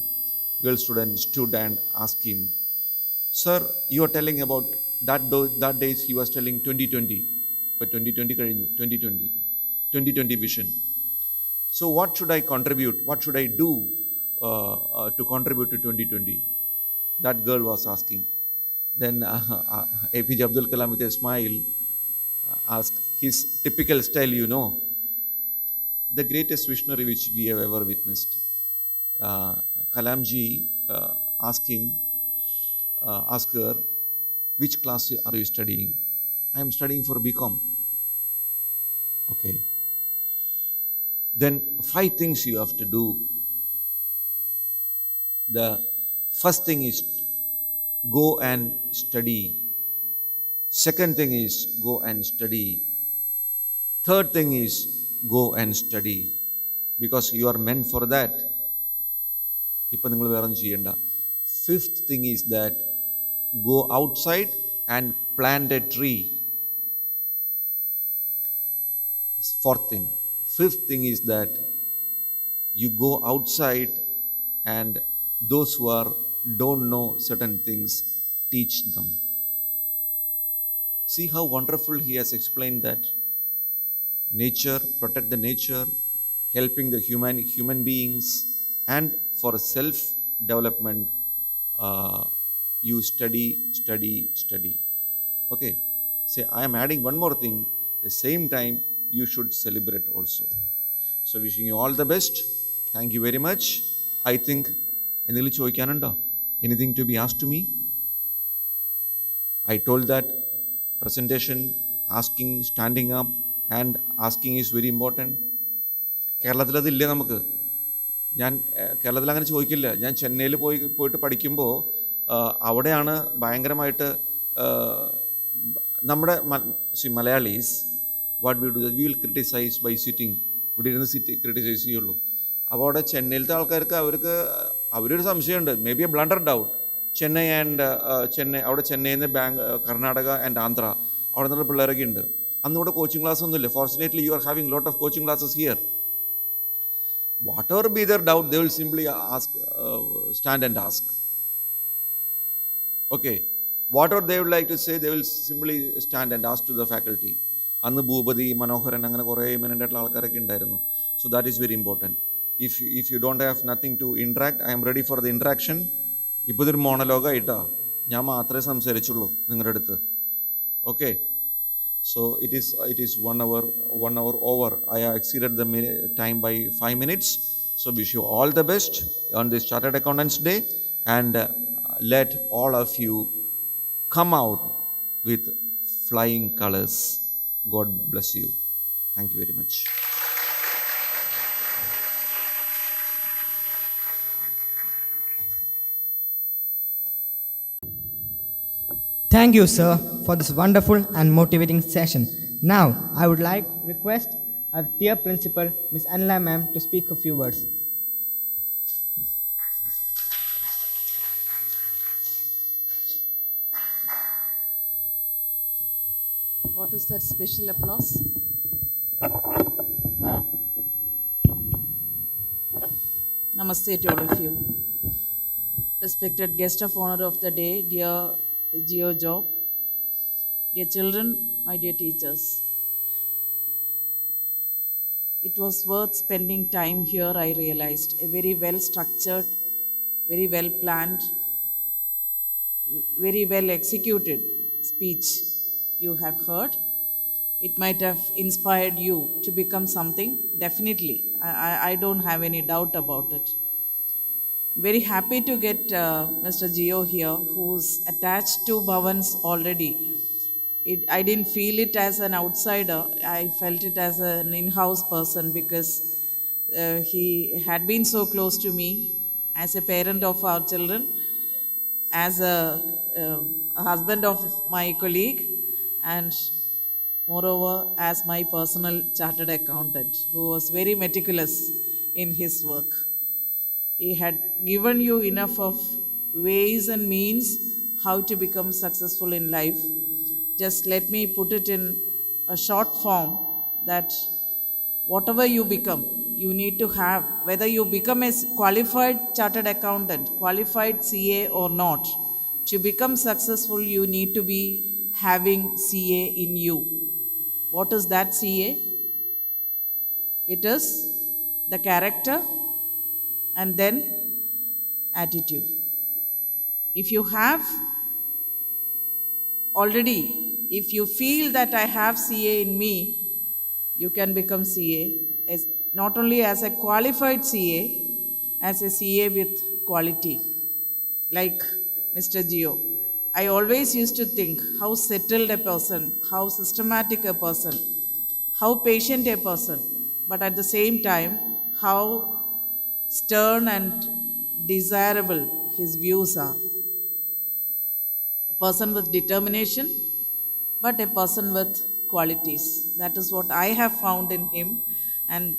stood and asked him, "Sir, you are telling about that days he was telling 2020, but 2020 vision. So what should I contribute? What should I do to contribute to 2020?" That girl was asking. Then APJ Abdul Kalam with a smile asked, his typical style, you know. the greatest visionary which we have ever witnessed. Kalamji asked her, which class are you studying? I am studying for BCom. Okay. Then 5 things you have to do. The first thing is go and study. Second thing is go and study. Third thing is go and study. Because you are meant for that. Fifth thing is that go outside and plant a tree. Fourth thing. Fifth thing is that you go outside and those who don't know certain things, teach them. See how wonderful he has explained that. Nature, protect the nature, helping the human beings, and for self-development, you study. Okay. Say, I am adding one more thing. At the same time, you should celebrate also. So wishing you all the best. Thank you very much. I think, anything to be asked to me? I told that presentation, asking, standing up and asking is very important. കേരളത്തിൽ അതില്ല നമുക്ക്. ഞാൻ കേരളത്തിൽ അങ്ങനെ ചോദിക്കില്ല. ഞാൻ ചെന്നൈയിൽ പോയിട്ട് പഠിക്കുമ്പോൾ അവിടെയാണ് ഭയങ്കരമായിട്ട് നമ്മുടെ Malayalis what we do we will criticise by sitting. ഇവിടെ ഇരുന്ന് ക്രിട്ടിസൈസ് ചെയ്യുള്ളൂ. അപ്പോൾ അവിടെ ചെന്നൈയിലത്തെ ആൾക്കാർക്ക് അവരൊരു സംശയമുണ്ട്, may be A blunder doubt. Chennai അവിടെ ചെന്നൈയിൽ നിന്ന് കർണാടക ആൻഡ് ആന്ധ്ര അവിടെ നിന്നുള്ള പിള്ളേരൊക്കെ ഉണ്ട്. അന്നിവിടെ കോച്ചിങ് ക്ലാസ് ഒന്നുമില്ല. Fortunately you are having lot of coaching classes here. Whatever be their doubt, they will simply stand and ask. Okay. Whatever they would like to say, they will simply stand and ask to the faculty. അന്ന് ഭൂപതി, മനോഹരൻ, അങ്ങനെ കുറേ എമിനൻ്റായിട്ടുള്ള ആൾക്കാരൊക്കെ ഉണ്ടായിരുന്നു. So that is very important. If you don't have nothing to interact, I am ready for the interaction. ഇപ്പോൾ ഇതൊരു മോണലോഗായിട്ടാ, ഞാൻ മാത്രമേ സംസാരിച്ചുള്ളൂ നിങ്ങളുടെ അടുത്ത്. Okay. So it is 1 hour over. I have exceeded the time by 5 minutes. So wish you all the best on this Chartered Accountants Day, and let all of you come out with flying colors. God bless you. Thank you very much. Thank you, sir, for this wonderful and motivating session. Now, I would like to request our dear principal, Ms. Anila ma'am, to speak a few words. What is that special applause? Namaste to all of you. Respected guest of honor of the day, dear Geo Job, dear children, my dear teachers. It was worth spending time here, I realized. A very well structured, very well planned, very well executed speech you have heard. It might have inspired you to become something, definitely. I don't have any doubt about it. Very happy to get Mr. Geo here, who's attached to Bhavan's already. I didn't feel it as an outsider. I felt it as an in-house person, because he had been so close to me as a parent of our children, as a husband of my colleague, and moreover as my personal chartered accountant, who was very meticulous in his work. He had given you enough of ways and means how to become successful in life. Just let me put it in a short form, that whatever you become, you need to have, whether you become a qualified chartered accountant, qualified CA or not, to become successful, you need to be having CA in you. What is that CA? It is the character and then attitude. If you have already, if you feel that I have CA in me, you can become CA. not only as a qualified CA, as a CA with quality, like Mr. Geo. I always used to think how settled a person, how systematic a person, how patient a person, but at the same time, how stern and desirable his views are. A person with determination, but a person with qualities. That is what I have found in him. And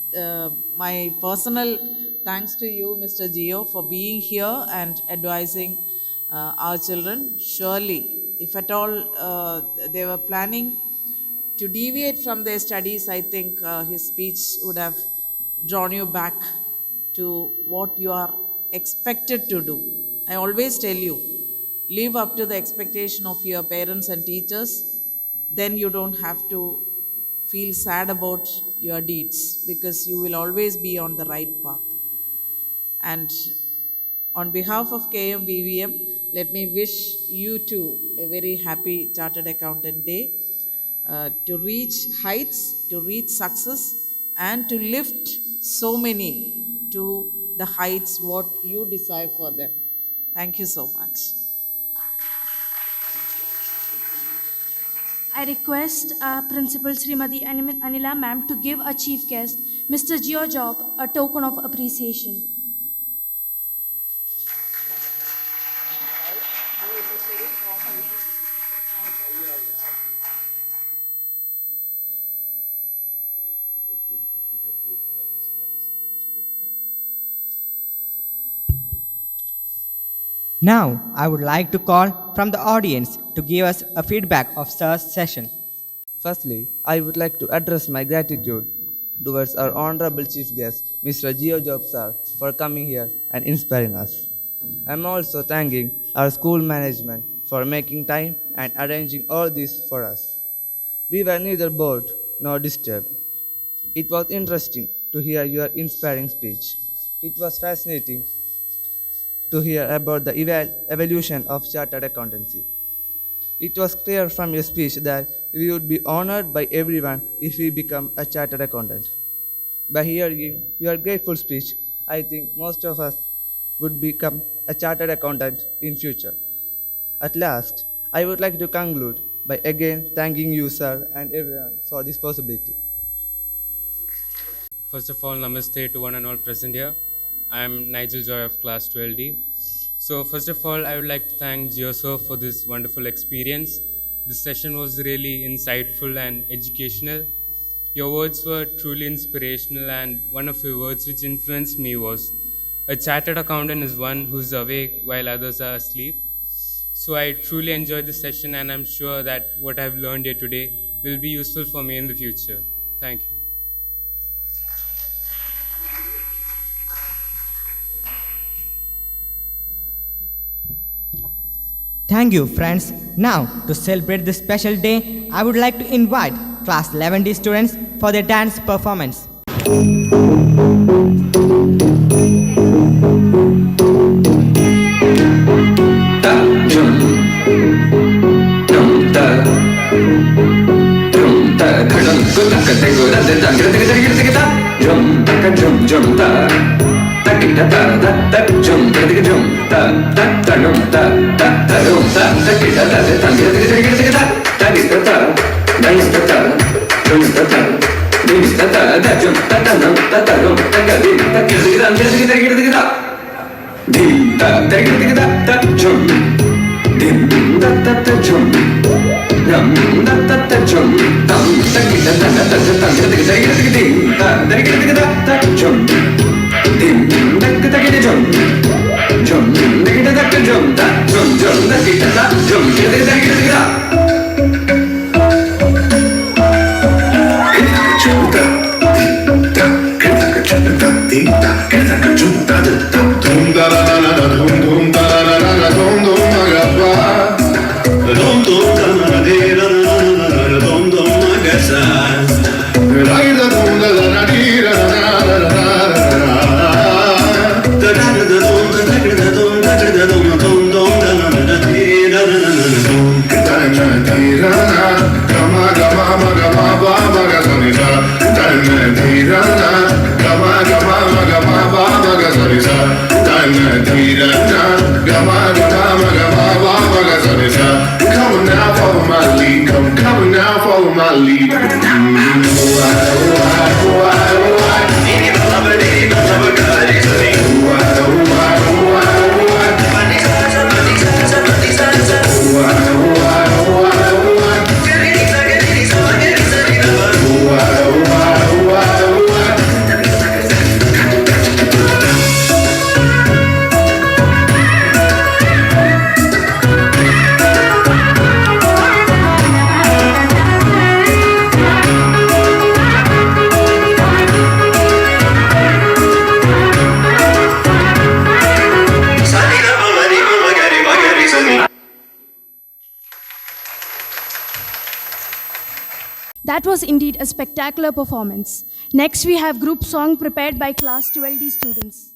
my personal thanks to you, Mr. Geo, for being here and advising our children. Surely, if at all they were planning to deviate from their studies, I think his speech would have drawn you back to what you are expected to do. I always tell you, live up to the expectation of your parents and teachers, then you don't have to feel sad about your deeds because you will always be on the right path. And on behalf of KMBVM, let me wish you too a very happy Chartered Accountant Day, to reach heights, to reach success, and to lift so many to the heights what you desire for them. Thank you so much. I request our Principal Srimati Anila Ma'am to give our Chief Guest, Mr. Geo Job, a token of appreciation. Now, I would like to call from the audience to give us a feedback of Sir's session. Firstly, I would like to address my gratitude towards our honorable chief guest, Mr. Geo Job sir, for coming here and inspiring us. I'm also thanking our school management for making time and arranging all this for us. We were neither bored nor disturbed. It was interesting to hear your inspiring speech. It was fascinating to hear about the evolution of chartered accountancy. It was clear from your speech that we would be honored by everyone if we become a chartered accountant. By hearing your grateful speech, I think most of us would become a chartered accountant in future. At last, I would like to conclude by again thanking you, sir, and everyone for this possibility. First of all, namaste to one and all present here. I am Nigel Joy of class 12D. So first of all, I would like to thank Geoso for this wonderful experience. This session was really insightful and educational. Your words were truly inspirational, and one of your words which influenced me was, a chartered accountant is one who's awake while others are asleep. So I truly enjoyed this session, and I'm sure that what I've learned here today will be useful for me in the future. Thank you. Thank you, friends. Now, to celebrate this special day, I would like to invite Class 11D students for their dance performance. Come now, follow my lead. Come now, follow my lead. Need my lover, God is a thing. That was indeed a spectacular performance. Next, we have group song prepared by class 12D students.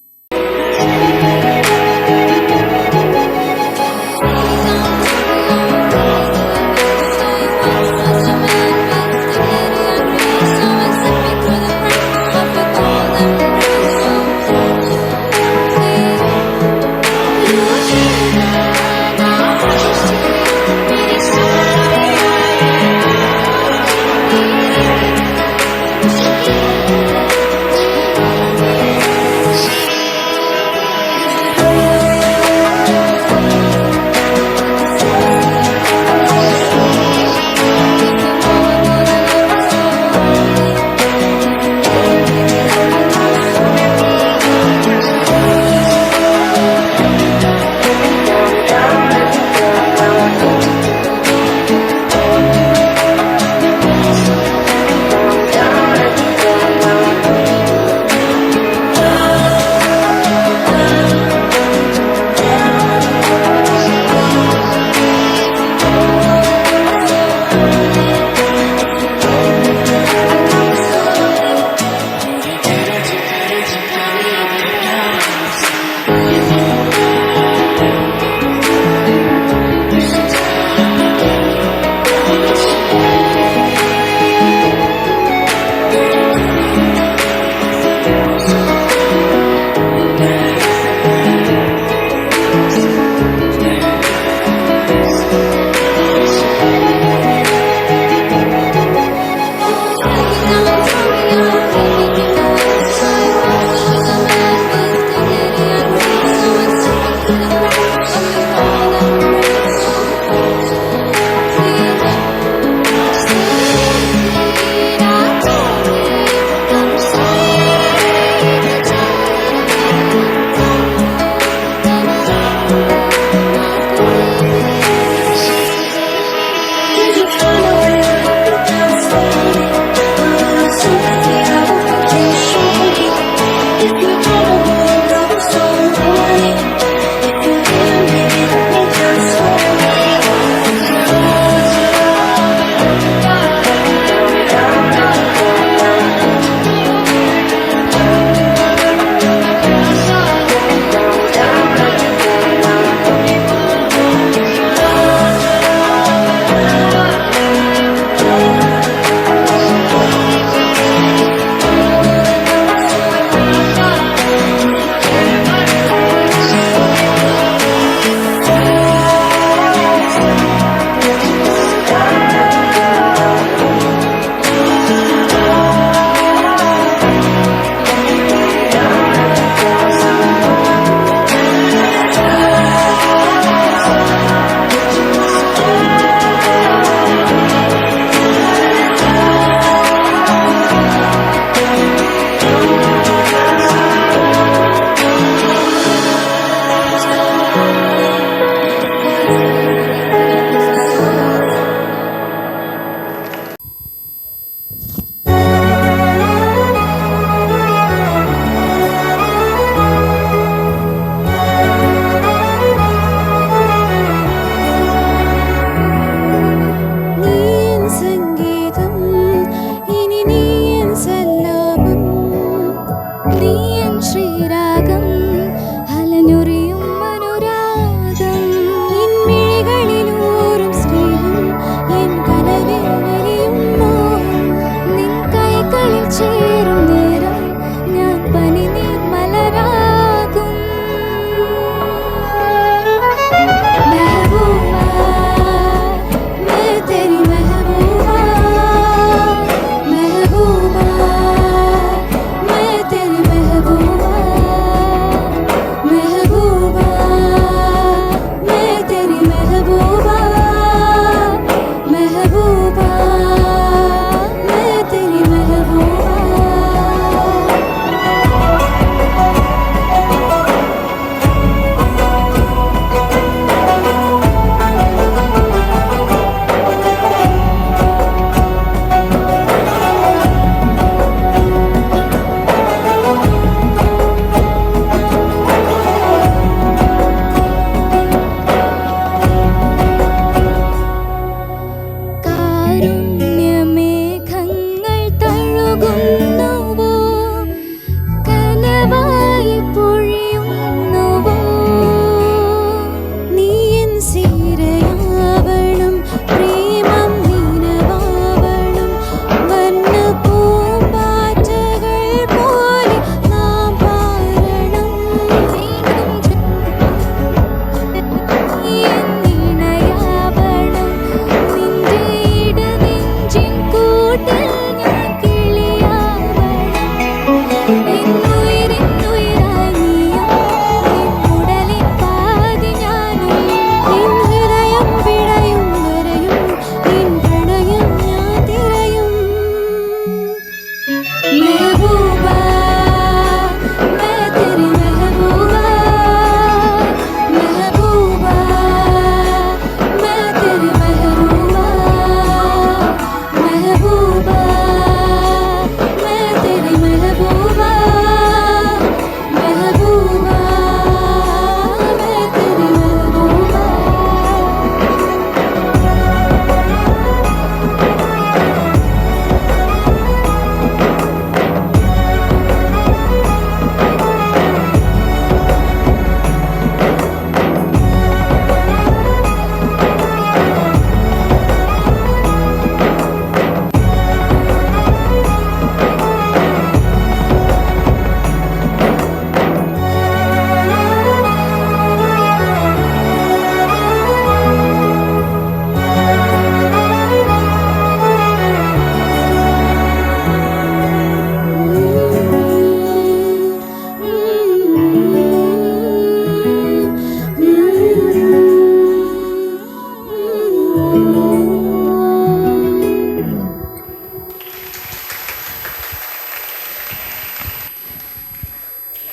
See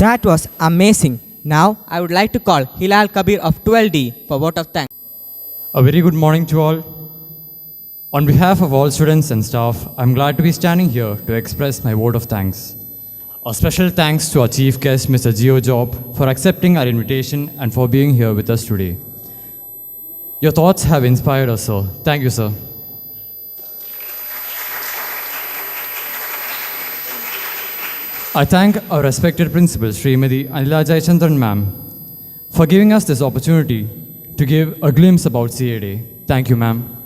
That was amazing. Now I would like to call Hilal Kabir of 12D for vote of thanks. A very good morning to all. On behalf of all students and staff, I'm glad to be standing here to express my vote of thanks. A special thanks to our chief guest, Mr. Geo Job, for accepting our invitation and for being here with us today. Your thoughts have inspired us, sir. Thank you, sir. I thank our respected principal, Srimati Anila Jayachandran ma'am, for giving us this opportunity to give a glimpse about CA Day. Thank you, ma'am.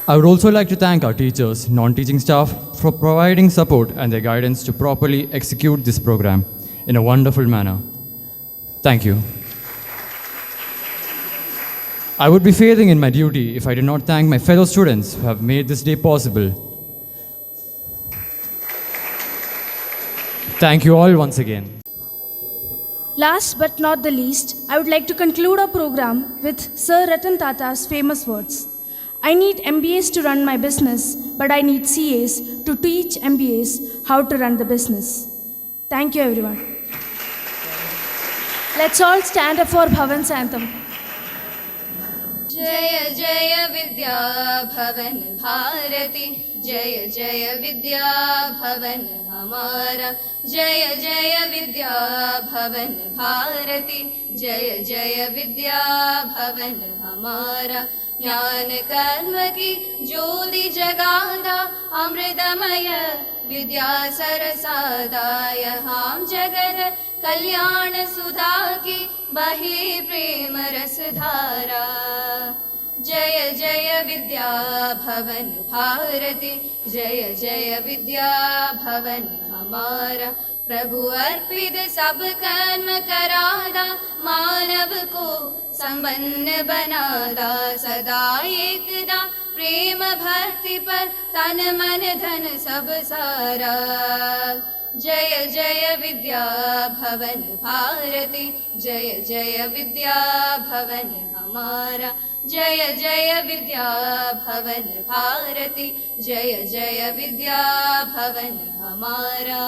I would also like to thank our teachers, non-teaching staff for providing support and their guidance to properly execute this program in a wonderful manner. Thank you. I would be failing in my duty if I did not thank my fellow students who have made this day possible. Thank you all once again. Last but not the least, I would like to conclude our program with Sir Ratan Tata's famous words. I need MBAs to run my business, but I need CAs to teach MBAs how to run the business. Thank you, everyone. Let's all stand up for Bhavan's anthem. जय जय विद्या भवन भारती जय जय विद्या भवन हमारा जय जय विद्या भवन भारती जय जय विद्या भवन हमारा ज्ञान कर्म की ज्योति जगादा अमृतमय विद्या सरसादाय हम जगत कल्याण सुधा की बहे प्रेम रसधारा जय जय विद्या भवन भारती जय जय विद्या भवन हमारा प्रभु अर्पित सब कर्म करादा मानव को संपन्न बनादा सदा एकदा प्रेम भक्ति पर तन मन धन सब सारा जय जय विद्या भवन भारती जय जय विद्या भवन हमारा जय जय विद्या भवन भारती जय जय विद्या भवन हमारा